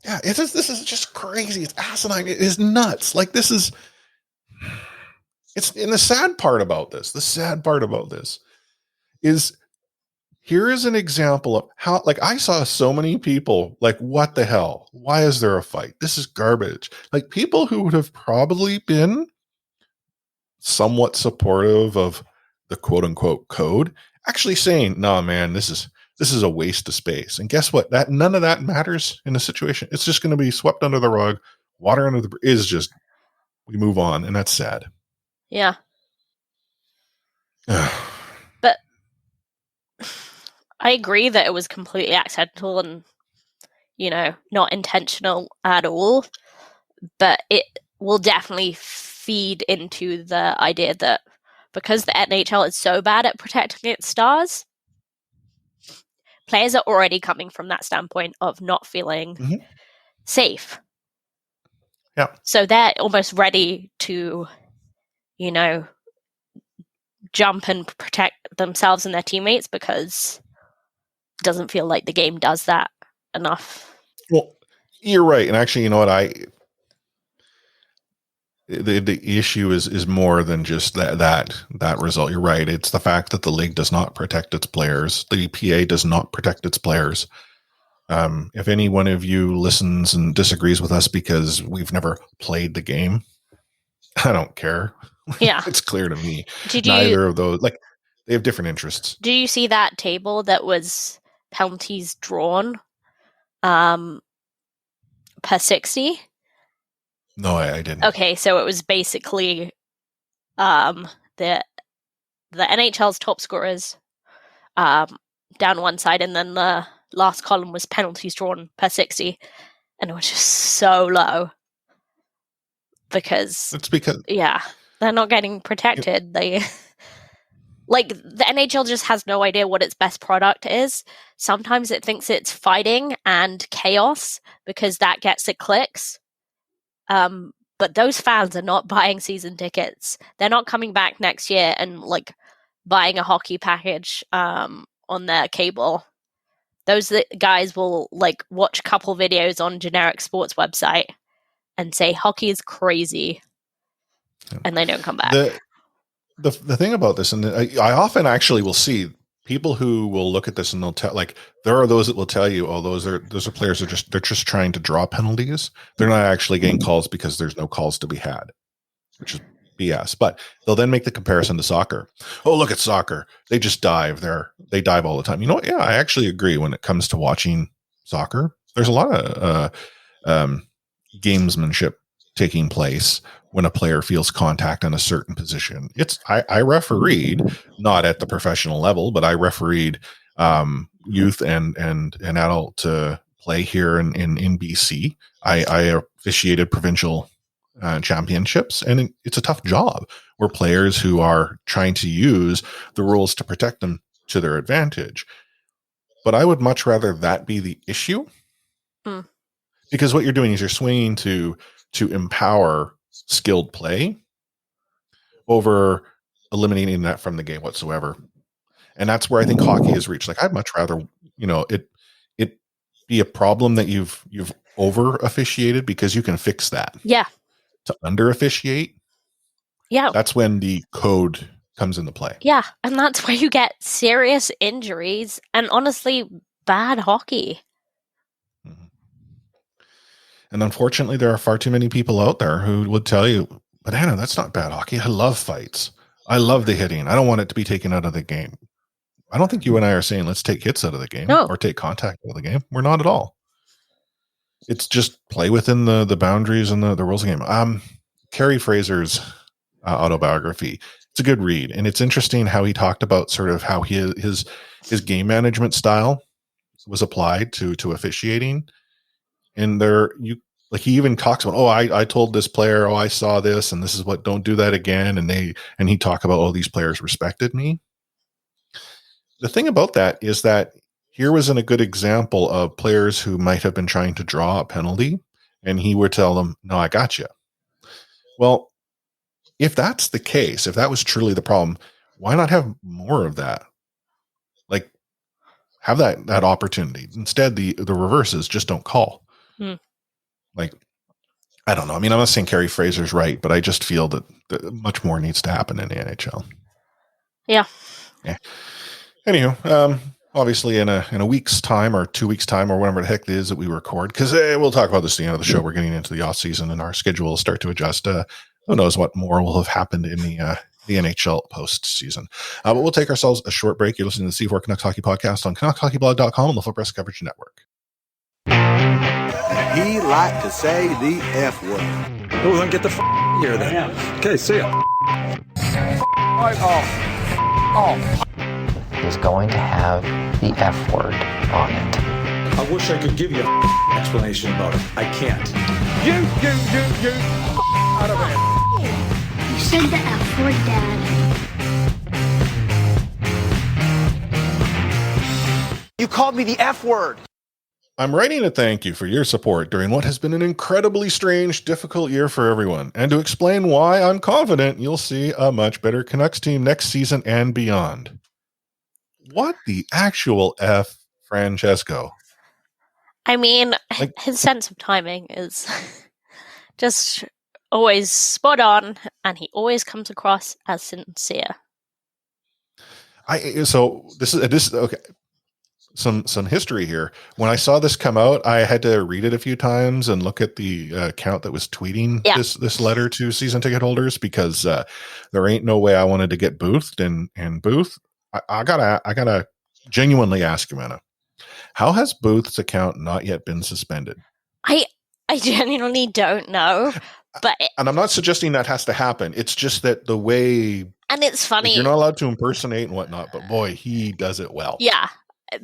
Yeah, this is just crazy. It's asinine. It is nuts. Like it's and the sad part about this is here is an example of how, like, I saw so many people like, what the hell? Why is there a fight? This is garbage. Like, people who would have probably been somewhat supportive of the quote unquote code actually saying, no, man, this is a waste of space. And guess what? That none of that matters in the situation. It's just going to be swept under the rug. Water under the is just, we move on. And that's sad. Yeah. But I agree that it was completely accidental and, not intentional at all. But it will definitely feed into the idea that because the NHL is so bad at protecting its stars, players are already coming from that standpoint of not feeling safe. Yeah. So they're almost ready to, jump and protect themselves and their teammates because it doesn't feel like the game does that enough. Well, you're right. And actually, you know what? The issue is more than just that result. You're right. It's the fact that the league does not protect its players. The PA does not protect its players. If any one of you listens and disagrees with us because we've never played the game, I don't care. Yeah. It's clear to me. Neither of those, like, they have different interests. Do you see that table that was penalties drawn per 60? No, I didn't. Okay, so it was basically the NHL's top scorers down one side, and then the last column was penalties drawn per 60, and it was just so low because they're not getting protected. They the NHL just has no idea what its best product is. Sometimes it thinks it's fighting and chaos because that gets it clicks. But those fans are not buying season tickets. They're not coming back next year and buying a hockey package on their cable. Those guys will watch a couple videos on generic sports website and say hockey is crazy, and they don't come back. The thing about this, and I often actually will see people who will look at this and they'll tell, there are those that will tell you, oh, those are players they're just trying to draw penalties. They're not actually getting calls because there's no calls to be had, which is BS. But they'll then make the comparison to soccer. Oh, look at soccer. They just dive. They dive all the time. You know what? Yeah, I actually agree when it comes to watching soccer. There's a lot of gamesmanship taking place when a player feels contact in a certain position. I refereed, not at the professional level, but I refereed youth and adult play here in BC. I officiated provincial championships, and it's a tough job where players who are trying to use the rules to protect them to their advantage. But I would much rather that be the issue, because what you're doing is you're swinging to empower skilled play over eliminating that from the game whatsoever. And that's where I think hockey has reached. I'd much rather, it be a problem that you've over officiated, because you can fix that. Yeah. To under officiate. Yeah. That's when the code comes into play. Yeah. And that's where you get serious injuries and honestly bad hockey. And unfortunately, there are far too many people out there who would tell you, but Hannah, that's not bad hockey. I love fights. I love the hitting. I don't want it to be taken out of the game. I don't think you and I are saying let's take hits out of the game or take contact out of the game. We're not at all. It's just play within the boundaries and the rules of the game. Kerry Fraser's autobiography. It's a good read. And it's interesting how he talked about sort of how his game management style was applied to officiating. And he even talks about, I told this player, I saw this, and this is what, don't do that again. And he talked about, these players respected me. The thing about that is that here was a good example of players who might have been trying to draw a penalty, and he would tell them, no, I got you. Well, if that's the case, if that was truly the problem, why not have more of that? have that opportunity. Instead, the reverse is just don't call. Like, I don't know. I mean, I'm not saying Carey Fraser's right, but I just feel that much more needs to happen in the NHL. Yeah. Anywho, obviously in a week's time or 2 weeks' time or whatever the heck it is that we record, because we'll talk about this at the end of the show. We're getting into the off season and our schedule will start to adjust. Who knows what more will have happened in the NHL postseason. But we'll take ourselves a short break. You're listening to the C4 Canucks Hockey Podcast on CanucksHockeyBlog.com and the Full Press Coverage Network. He liked to say the F word. Oh, then get the here then. Okay, see ya. Is going to have the F word on it. I wish I could give you an explanation about it. I can't. You, out of here. You said the F word, Dad. You called me the F word. I'm writing a thank you for your support during what has been an incredibly strange, difficult year for everyone, and to explain why I'm confident you'll see a much better Canucks team next season and beyond. What the actual F, Francesco? I mean, his sense of timing is just always spot on, and he always comes across as sincere. So this is okay. Some history here. When I saw this come out, I had to read it a few times and look at the account that was tweeting this letter to season ticket holders, because there ain't no way I wanted to get boothed. And Booth, I gotta genuinely ask you, Anna, how has Booth's account not yet been suspended? I genuinely don't know, but and I'm not suggesting that has to happen. It's just that the way, and it's funny, you're not allowed to impersonate and whatnot, but boy, he does it well. Yeah.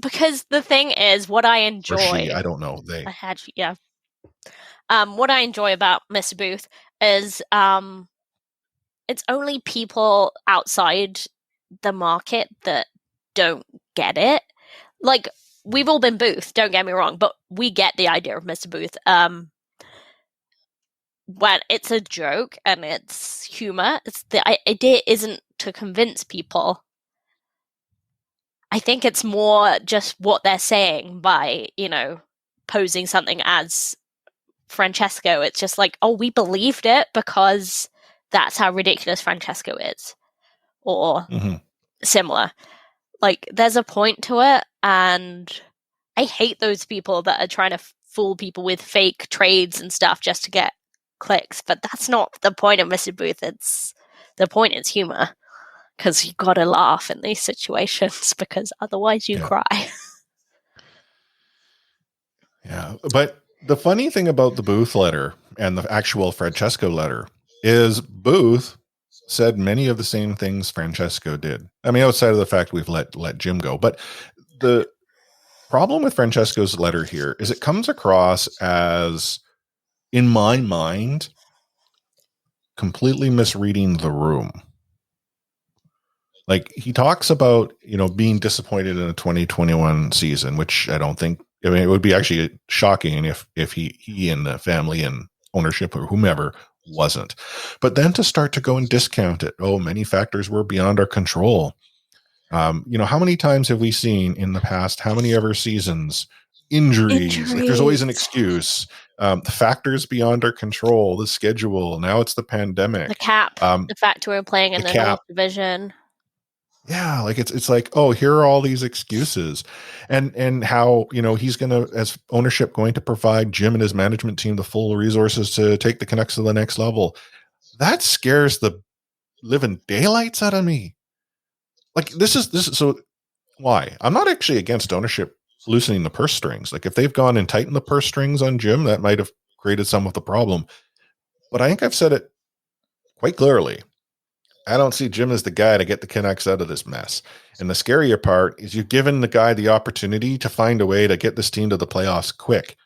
Because the thing is, what I enjoy... Or she, I don't know. They. What I enjoy about Mr. Booth is it's only people outside the market that don't get it. Like, we've all been Booth, don't get me wrong, but we get the idea of Mr. Booth. When it's a joke and it's humor, the idea isn't to convince people. I think it's more just what they're saying by, posing something as Francesco. It's just like, oh, we believed it because that's how ridiculous Francesco is. Or similar. Like, there's a point to it, and I hate those people that are trying to fool people with fake trades and stuff just to get clicks. But that's not the point of Mr. Booth. The point is humor. Because you gotta laugh in these situations, because otherwise you cry. Yeah, but the funny thing about the Booth letter and the actual Francesco letter is Booth said many of the same things Francesco did. I mean, outside of the fact we've let Jim go, but the problem with Francesco's letter here is it comes across as, in my mind, completely misreading the room. Like, he talks about, being disappointed in a 2021 season, which I don't think, it would be actually shocking if he and the family and ownership or whomever wasn't. But then to start to go and discount it. Oh, many factors were beyond our control. How many times have we seen in the past, how many ever seasons, injuries. Like, there's always an excuse. The factors beyond our control, the schedule. Now it's the pandemic. The cap. The fact we're playing in the North Division. Yeah, like it's like, oh, here are all these excuses, and how he's going to, as ownership, going to provide Jim and his management team the full resources to take the Canucks to the next level. That scares the living daylights out of me. Like, this is so why I'm not actually against ownership loosening the purse strings. Like, if they've gone and tightened the purse strings on Jim, that might have created some of the problem. But I think I've said it quite clearly. I don't see Jim as the guy to get the Canucks out of this mess. And the scarier part is you've given the guy the opportunity to find a way to get this team to the playoffs quick.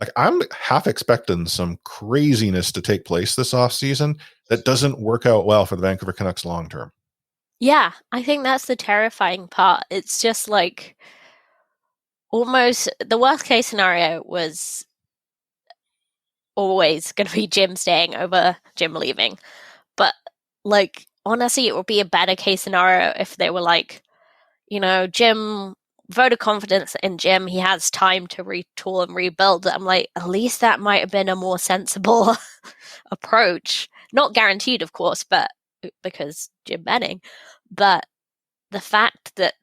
Like, I'm half expecting some craziness to take place this offseason that doesn't work out well for the Vancouver Canucks long term. Yeah, I think that's the terrifying part. It's just like almost the worst case scenario was always going to be Jim staying over Jim leaving. But like, honestly, it would be a better case scenario if they were like, Jim vote of confidence in Jim. He has time to retool and rebuild. I'm like, at least that might have been a more sensible approach. Not guaranteed, of course, but because Jim Benning. But the fact that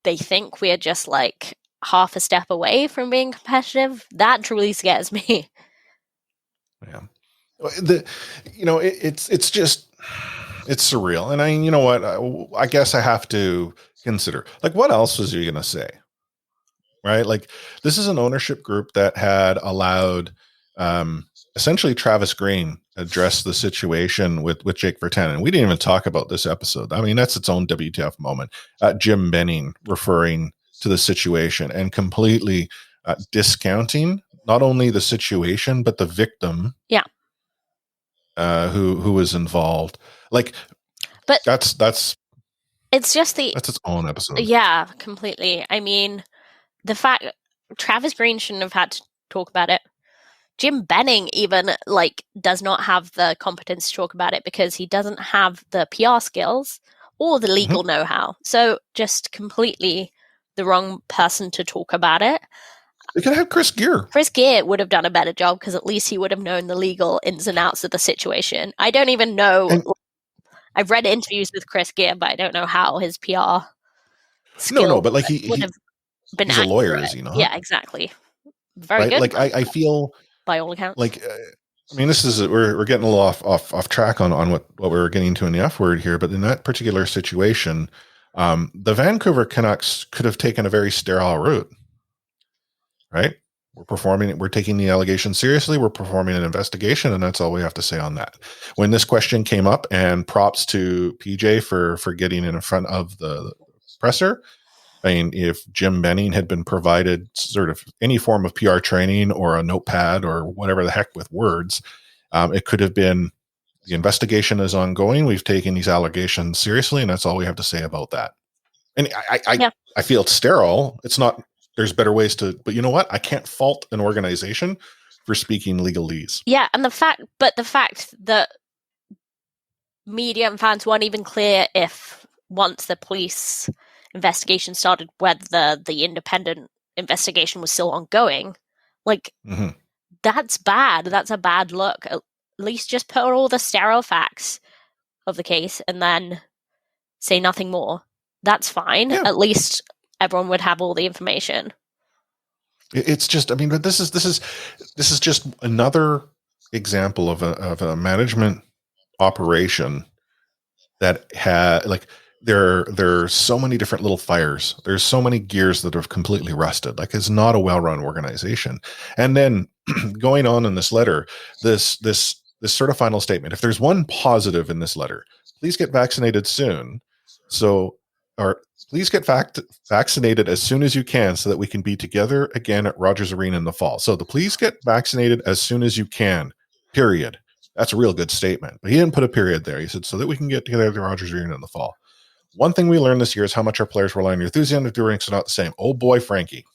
they think we're just like half a step away from being competitive, that truly scares me. Yeah. It's just, it's surreal. And you know what, I guess I have to consider, like, what else was you going to say? Right? Like, this is an ownership group that had allowed, essentially Travis Green address the situation with Jake Virtanen. And we didn't even talk about this episode. I mean, that's its own WTF moment. Jim Benning referring to the situation and completely discounting not only the situation, but the victim. Yeah. Who was involved. Like, but that's it's just that's its own episode. Yeah, completely. I mean, the fact Travis Green shouldn't have had to talk about it. Jim Benning even does not have the competence to talk about it because he doesn't have the PR skills or the legal know-how. So just completely the wrong person to talk about it. They could have Chris Gear. Chris Gear would have done a better job because at least he would have known the legal ins and outs of the situation. I don't even know. I've read interviews with Chris Gear, but I don't know how his PR skills but like would have been he's accurate. A lawyer, is he not? Yeah, exactly. Very good. Like I feel by all accounts. Like, I mean, this is we're getting a little off track on what we were getting to in the F word here, but in that particular situation, the Vancouver Canucks could have taken a very sterile route, right? We're taking the allegation seriously. We're performing an investigation, and that's all we have to say on that. When this question came up, and props to PJ for getting in front of the presser. I mean, if Jim Benning had been provided sort of any form of PR training or a notepad or whatever the heck with words, it could have been, the investigation is ongoing. We've taken these allegations seriously, and that's all we have to say about that. And I feel it's sterile. It's not, there's better ways to, but you know what? I can't fault an organization for speaking legalese. Yeah. And the fact that media and fans weren't even clear if once the police investigation started whether the independent investigation was still ongoing, that's bad. That's a bad look. At least just put all the sterile facts of the case and then say nothing more. That's fine. Yeah. At least everyone would have all the information. It's just, I mean, but this is just another example of a management operation that had there's so many different little fires. There's so many gears that have completely rusted. It's not a well-run organization. And then going on in this letter, this sort of final statement, if there's one positive in this letter, please get vaccinated soon. Or please get vaccinated as soon as you can so that we can be together again at Rogers Arena in the fall. So the please get vaccinated as soon as you can, period. That's a real good statement. But he didn't put a period there. He said, so that we can get together at the Rogers Arena in the fall. One thing we learned this year is how much our players rely on your enthusiasm. The ranks are not the same. Oh boy, Frankie.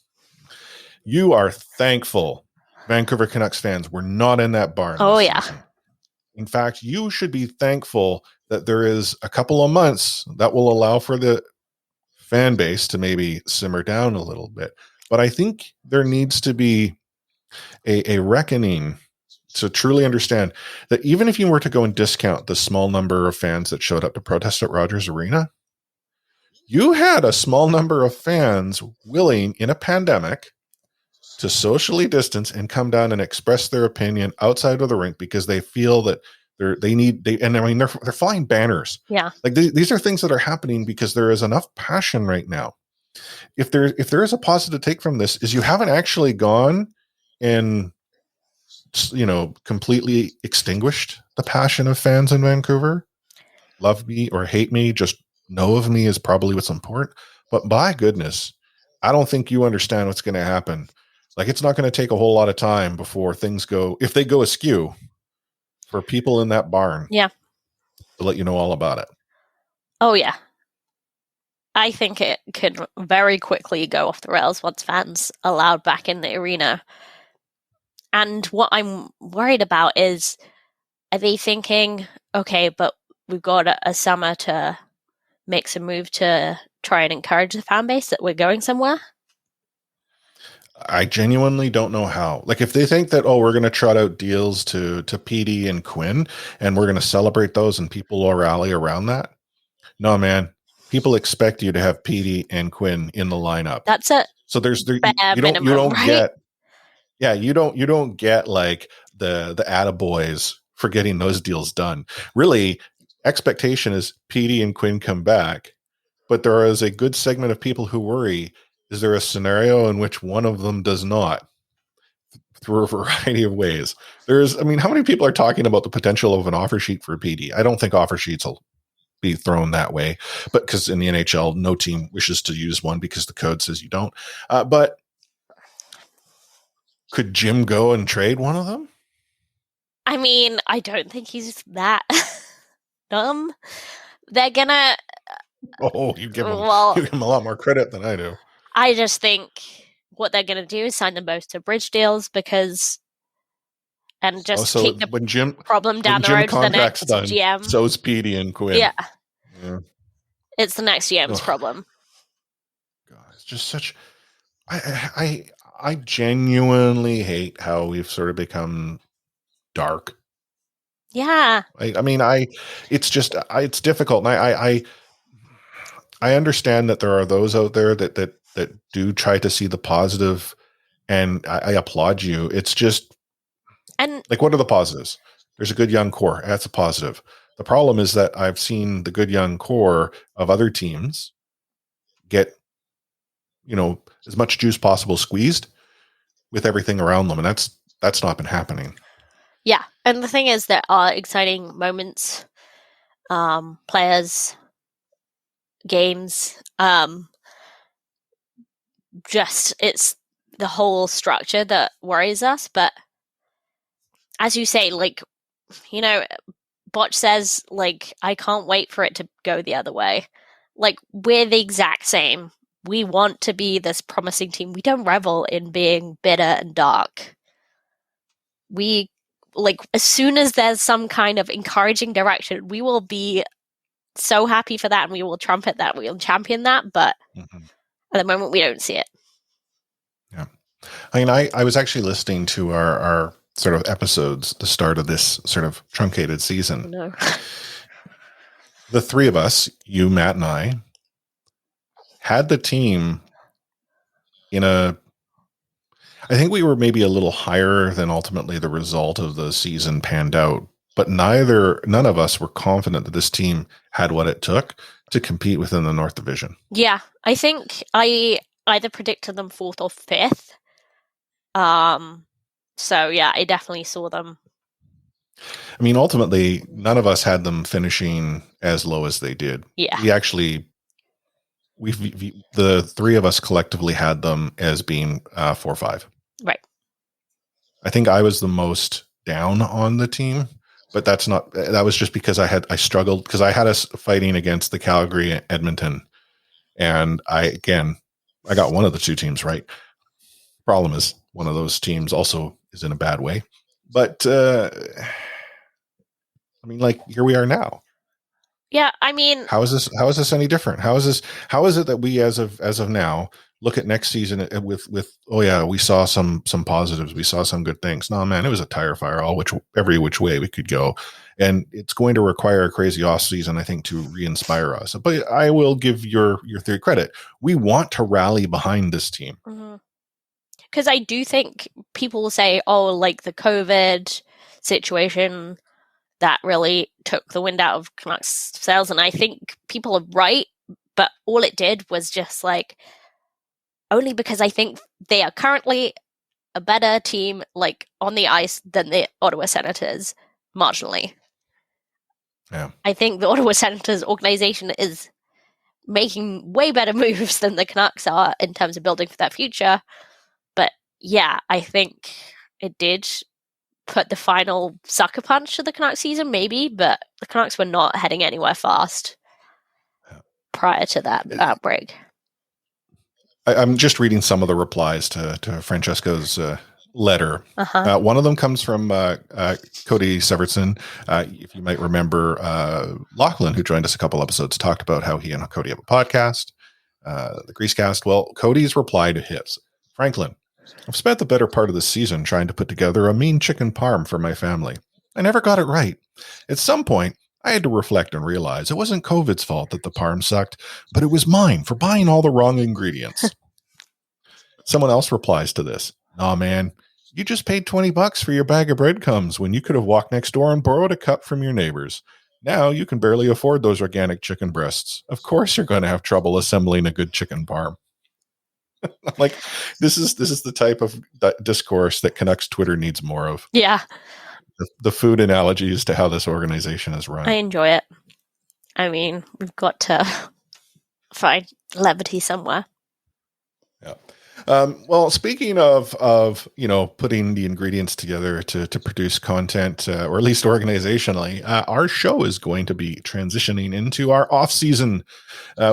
You are thankful Vancouver Canucks fans were not in that barn. Oh, yeah. Season. In fact, you should be thankful that there is a couple of months that will allow for the fan base to maybe simmer down a little bit. But I think there needs to be a reckoning to truly understand that even if you were to go and discount the small number of fans that showed up to protest at Rogers Arena, you had a small number of fans willing in a pandemic to socially distance and come down and express their opinion outside of the rink because they feel that they're flying banners. Yeah. These are things that are happening because there is enough passion right now. If there is a positive take from this is you haven't actually gone and, completely extinguished the passion of fans in Vancouver. Love me or hate me, just know of me is probably what's important. But by goodness, I don't think you understand what's going to happen. It's not going to take a whole lot of time before things go, if they go askew, for people in that barn. Yeah. To let you know all about it. Oh, yeah. I think it could very quickly go off the rails once fans allowed back in the arena. And what I'm worried about is, are they thinking, okay, but we've got a summer to make some move to try and encourage the fan base that we're going somewhere? I genuinely don't know how. Like, if they think that, we're going to trot out deals to PD and Quinn, and we're going to celebrate those, and people will rally around that. No, man. People expect you to have PD and Quinn in the lineup. That's it. So you don't get like the attaboys for getting those deals done. Really, expectation is PD and Quinn come back, but there is a good segment of people who worry, is there a scenario in which one of them does not, through a variety of ways? How many people are talking about the potential of an offer sheet for PD? I don't think offer sheets will be thrown that way, but because in the NHL, no team wishes to use one because the code says you don't. But could Jim go and trade one of them? I mean, I don't think he's that dumb. They're gonna. You give him a lot more credit than I do. I just think what they're gonna do is sign them both to bridge deals keep the problem down the road to the next GM. So is PD and Quinn. Yeah. It's the next GM's problem. God, it's just such. I genuinely hate how we've sort of become dark. Yeah. It's difficult. And I understand that there are those out there that do try to see the positive, and I applaud you. It's just, and like, what are the positives? There's a good young core. That's a positive. The problem is that I've seen the good young core of other teams get, as much juice possible squeezed with everything around them. And that's not been happening. Yeah. And the thing is, there are exciting moments, players, games, it's the whole structure that worries us. But as you say, Botch says, I can't wait for it to go the other way. We're the exact same. We want to be this promising team. We don't revel in being bitter and dark. We, as soon as there's some kind of encouraging direction, we will be so happy for that, and we will trumpet that, we will champion that, but at the moment we don't see it. Yeah. I was actually listening to our sort of episodes, the start of this sort of truncated season. No. The three of us, you, Matt, and I, had the team I think we were maybe a little higher than ultimately the result of the season panned out, but none of us were confident that this team had what it took to compete within the North Division. Yeah, I think I either predicted them 4th or 5th. So yeah, I definitely saw them. Ultimately, none of us had them finishing as low as they did. Yeah. The three of us collectively had them as being 4-5. Right. I think I was the most down on the team, but that was just because I struggled because I had us fighting against the Calgary Edmonton, and I got one of the two teams right. Problem is, one of those teams also is in a bad way, but here we are now. Yeah, how is this any different? How is it that we as of now look at next season with we saw some positives, we saw some good things. No, man, it was a tire fire every which way we could go, and it's going to require a crazy off season, I think, to re-inspire us. But I will give your theory credit. We want to rally behind this team. Because I do think people will say, the COVID situation that really took the wind out of Canucks sails, and I think people are right, but all it did was just only because I think they are currently a better team on the ice than the Ottawa Senators marginally. Yeah. I think the Ottawa Senators organization is making way better moves than the Canucks are in terms of building for their future. But yeah, I think it did put the final sucker punch to the Canucks season, maybe, but the Canucks were not heading anywhere fast prior to that outbreak. I'm just reading some of the replies to Francesco's letter. One of them comes from Cody Severson. If you might remember, Lachlan, who joined us a couple episodes, talked about how he and Cody have a podcast. the Greasecast. Well, Cody's reply to his. Franklin, I've spent the better part of the season trying to put together a mean chicken parm for my family. I never got it right. At some point, I had to reflect and realize it wasn't COVID's fault that the parm sucked, but it was mine for buying all the wrong ingredients. Someone else replies to this. Nah, man, you just paid $20 for your bag of breadcrumbs when you could have walked next door and borrowed a cup from your neighbors. Now you can barely afford those organic chicken breasts. Of course you're going to have trouble assembling a good chicken parm. Like, this is the type of discourse that Canucks Twitter needs more of. Yeah. The food analogies to how this organization is run. I enjoy it. I mean, we've got to find levity somewhere. Yeah. Well, speaking of putting the ingredients together to produce content, or at least organizationally, our show is going to be transitioning into our off season,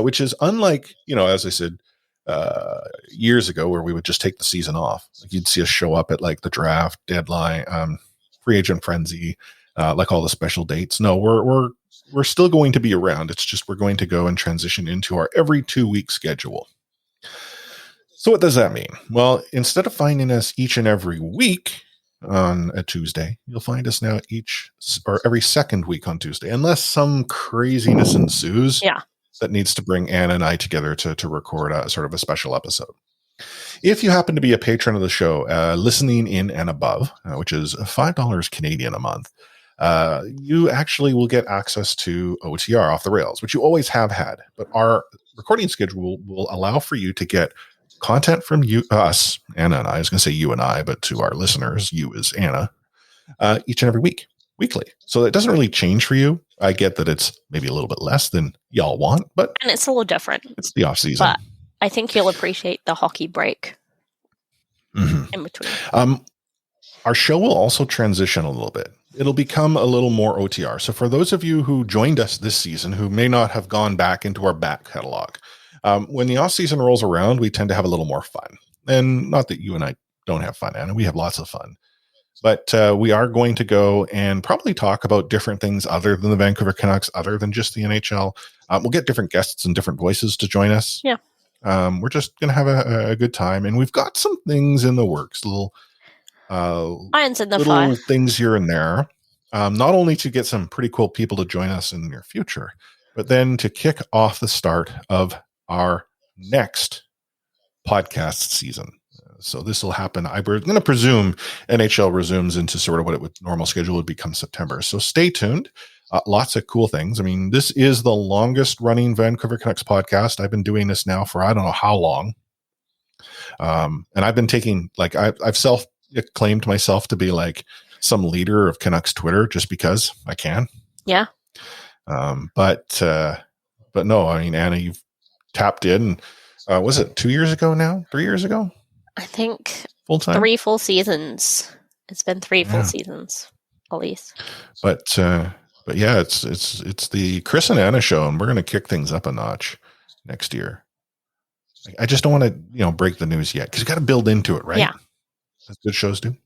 which is unlike, as I said, years ago where we would just take the season off. Like, you'd see us show up at like the draft deadline, free agent frenzy, like all the special dates. No, we're still going to be around. It's just we're going to go and transition into our every 2-week schedule. So what does that mean? Well, instead of finding us each and every week on a Tuesday, you'll find us now every second week on Tuesday, unless some craziness ensues that needs to bring Anna and I together to record a sort of a special episode. If you happen to be a patron of the show, listening in and above, which is $5 Canadian a month, you actually will get access to OTR Off the Rails, which you always have had. But our recording schedule will allow for you to get content from us, Anna and I. I was going to say you and I, but to our listeners, you is Anna, each and every week, weekly. So it doesn't really change for you. I get that it's maybe a little bit less than y'all want, but and it's a little different. It's the off season. But I think you'll appreciate the hockey break in between. Our show will also transition a little bit. It'll become a little more OTR. So for those of you who joined us this season who may not have gone back into our back catalog, when the off season rolls around, we tend to have a little more fun. And not that you and I don't have fun, Anna. We have lots of fun. But we are going to go and probably talk about different things other than the Vancouver Canucks, other than just the NHL. We'll get different guests and different voices to join us. Yeah. We're just going to have a good time. And we've got some things in the works, little irons in the little fire. things here and there. Not only to get some pretty cool people to join us in the near future, but then to kick off the start of our next podcast season. So this will happen. I'm going to presume NHL resumes into sort of what it would normal schedule would become September. So stay tuned. Lots of cool things. I mean, this is the longest running Vancouver Canucks podcast. I've been doing this now for I don't know how long. And I've been taking I've self-acclaimed myself to be like some leader of Canucks Twitter just because I can. Yeah. But no, I mean, Anna, you've tapped in. Was it 2 years ago now? 3 years ago? I think full time. 3 full seasons. It's been 3 full seasons, at least. But yeah, it's the Chris and Anna show, and we're going to kick things up a notch next year. I just don't want to break the news yet because you got to build into it, right? Yeah, as good shows do.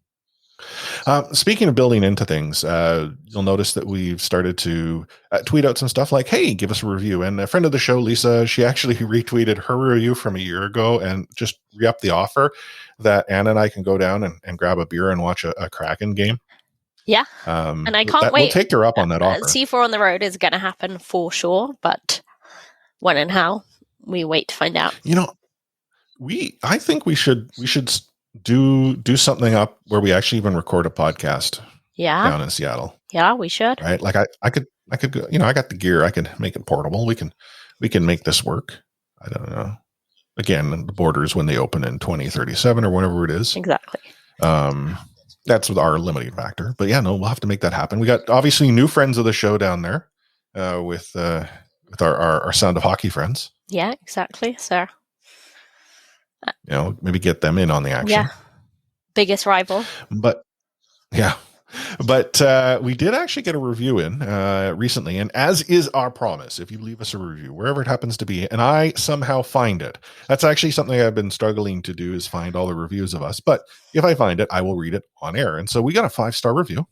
Speaking of building into things, you'll notice that we've started to tweet out some stuff like, hey, give us a review. And a friend of the show, Lisa, she actually retweeted her review from a year ago and just re-upped the offer that Anna and I can go down and grab a beer and watch a Kraken game. Yeah. And I can't wait. We'll take her up on that offer. C4 on the road is going to happen for sure, but when and how, we wait to find out. I think we should do something up where we actually even record a podcast down in Seattle. Yeah, we should. Right? Like I could go, I got the gear. I can make it portable. We can make this work. I don't know. Again, the borders when they open in 2037 or whatever it is. Exactly. That's our limiting factor. But yeah, no, we'll have to make that happen. We got obviously new friends of the show down there with our Sound of Hockey friends. Yeah, exactly. So maybe get them in on the action. Yeah. Biggest rival. But we did actually get a review in recently, and as is our promise, if you leave us a review wherever it happens to be, and I somehow find it, that's actually something I've been struggling to do, is find all the reviews of us. But if I find it, I will read it on air. And so we got a 5-star review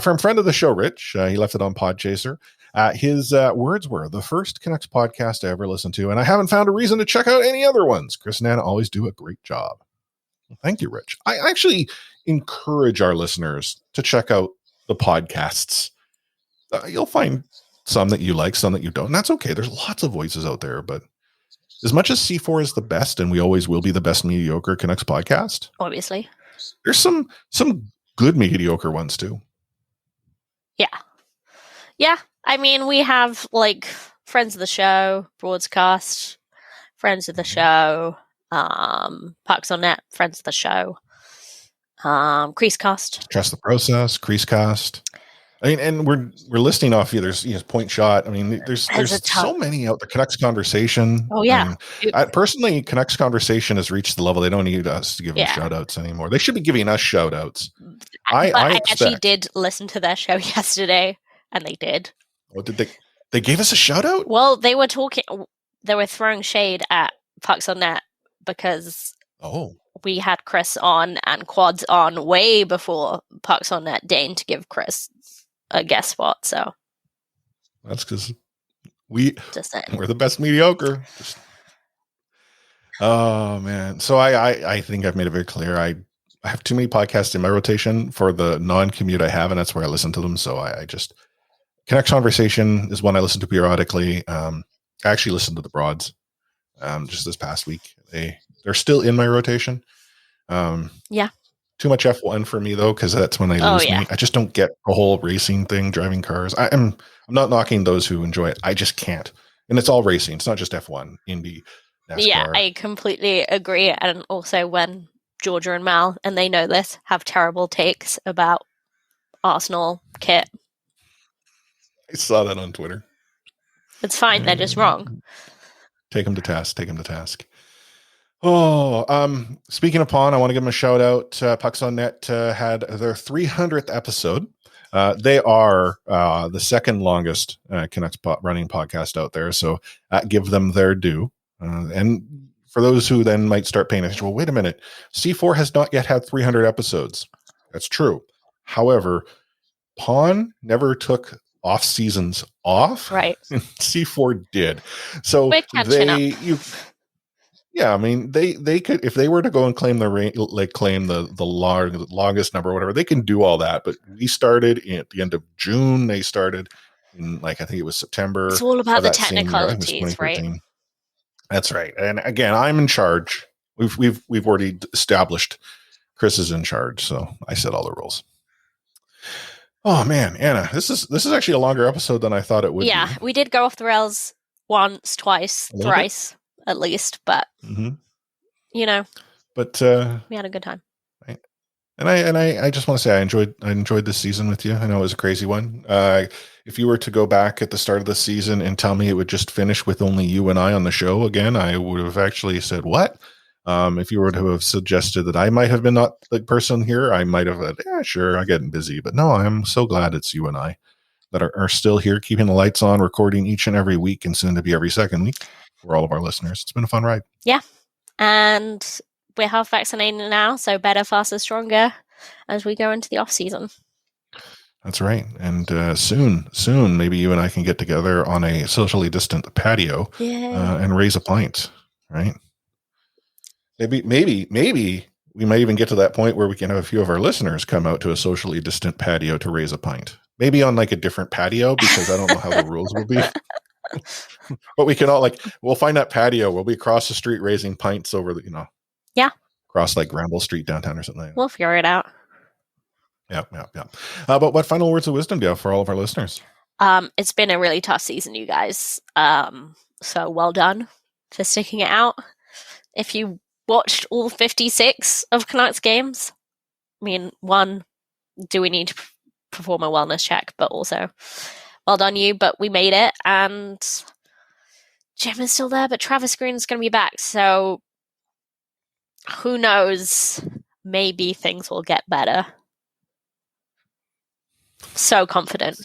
from friend of the show, Rich. He left it on Podchaser. His words were, the first Canucks podcast I ever listened to, and I haven't found a reason to check out any other ones. Chris and Anna always do a great job. Well, thank you, Rich. I actually encourage our listeners to check out the podcasts. You'll find some that you like, some that you don't. And that's okay. There's lots of voices out there, but as much as C4 is the best, and we always will be the best mediocre Canucks podcast, obviously, there's some good mediocre ones too. Yeah. I mean, we have like friends of the show, broadcast, friends of the show, Pucks on Net, friends of the show, Creasecast, Trust the Process, Creasecast. I mean, and we're listing off here. There's Point Shot. I mean, there's so many out there. Canucks Conversation. Oh yeah. I mean, personally, Canucks Conversation has reached the level they don't need us to give them shout outs anymore. They should be giving us shout outs. I actually did listen to their show yesterday, and they did. What did they gave us a shout out? Well, they were throwing shade at Pucks on Net because we had Chris on and Quads on way before Pucks on Net deigned to give Chris a guest spot. So that's because we're the best mediocre. Oh man. So I think I've made it very clear. I have too many podcasts in my rotation for the non-commute I have, and that's where I listen to them. So I just Canucks Conversation is one I listen to periodically. I actually listened to the Broads just this past week. They're still in my rotation. Too much F1 for me though, because that's when they lose me. I just don't get the whole racing thing, driving cars. I'm not knocking those who enjoy it. I just can't. And it's all racing. It's not just F1, Indy, NASCAR. Yeah, I completely agree. And also when Georgia and Mal, and they know this, have terrible takes about Arsenal kit. I saw that on Twitter. It's fine. They're just wrong. Take them to task. Take them to task. Oh, speaking of Pawn, I want to give them a shout out. Pucks on Net had their 300th episode. They are the second longest Canucks running podcast out there, so give them their due. And for those who then might start paying attention, well, wait a minute, C4 has not yet had 300 episodes. That's true. However, Pawn never took off seasons off. Right. C4 did. So we're catching up. Yeah, I mean, they could, if they were to go and claim the longest number or whatever, they can do all that. But we started at the end of June. They started in I think it was September. It's all about the technicalities, right? That's right. And again, I'm in charge. We've already established Chris is in charge, so I set all the rules. Oh man, Anna, this is actually a longer episode than I thought it would. Yeah, we did go off the rails once, twice, thrice. At least, but but we had a good time. Right. And I just want to say I enjoyed this season with you. I know it was a crazy one. If you were to go back at the start of the season and tell me it would just finish with only you and I on the show again, I would have actually said what? If you were to have suggested that I might have been not the person here, I might have said, yeah, sure, I'm getting busy. But no, I'm so glad it's you and I that are still here, keeping the lights on, recording each and every week and soon to be every second week. For all of our listeners. It's been a fun ride. Yeah. And we're half vaccinated now, so better, faster, stronger as we go into the off season. That's right. And soon, maybe you and I can get together on a socially distant patio and raise a pint, right? Maybe we might even get to that point where we can have a few of our listeners come out to a socially distant patio to raise a pint. Maybe on a different patio, because I don't know how the rules will be. But we can all we'll find that patio. We'll be across the street raising pints over the, across Granville Street downtown or something like that. We'll figure it out. Yeah. But what final words of wisdom do you have for all of our listeners? It's been a really tough season, you guys. So well done for sticking it out. If you watched all 56 of Canucks games, I mean, one, do we need to perform a wellness check? But also, well done you, but we made it, and Jim is still there, but Travis Green's going to be back, so who knows, maybe things will get better. So confident.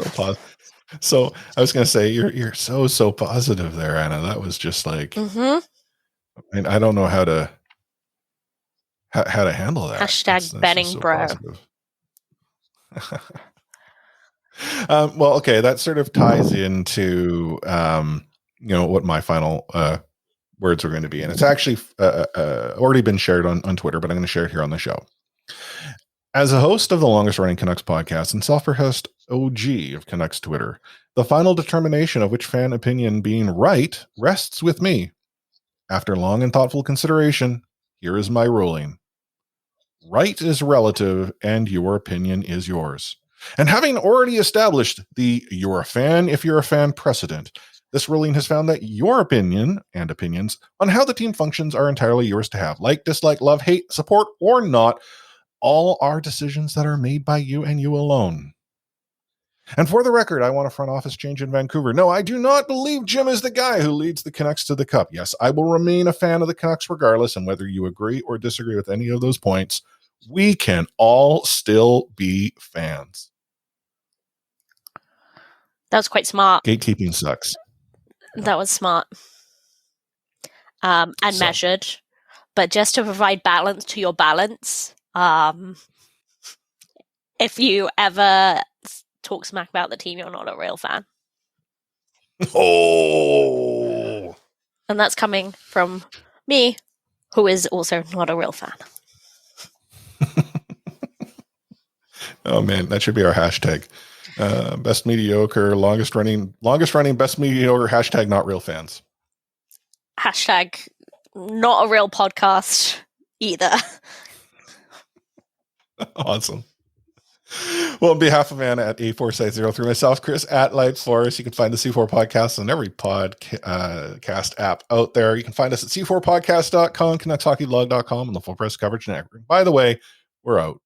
So I was going to say, you're so positive there, Anna. That was just I don't know how to handle that. Hashtag Benning bro. Well, okay, that sort of ties into what my final words are going to be, and it's actually already been shared on Twitter, but I'm going to share it here on the show. As a host of the longest running Canucks podcast and self-professed OG of Canucks Twitter, the final determination of which fan opinion being right rests with me. After long and thoughtful consideration, here is my ruling. Right is relative, and your opinion is yours. And having already established the you're a fan if you're a fan precedent, this ruling has found that your opinion and opinions on how the team functions are entirely yours to have. Like, dislike, love, hate, support, or not, all are decisions that are made by you and you alone. And for the record, I want a front office change in Vancouver. No, I do not believe Jim is the guy who leads the Canucks to the Cup. Yes, I will remain a fan of the Canucks regardless, and whether you agree or disagree with any of those points, we can all still be fans. That was quite smart. Gatekeeping sucks. That was smart. And measured. But just to provide balance to your balance, if you ever talk smack about the team, you're not a real fan. Oh. And that's coming from me, who is also not a real fan. Oh man, that should be our hashtag. Best mediocre, longest running, best mediocre, hashtag not real fans. Hashtag not a real podcast either. Awesome. Well, on behalf of Anna at A4603, myself, Chris at Light Forest, you can find the C4 podcast on every podcast app out there. You can find us at c4podcast.com, CanucksHockeyBlog.com, and the full press coverage network. By the way, we're out.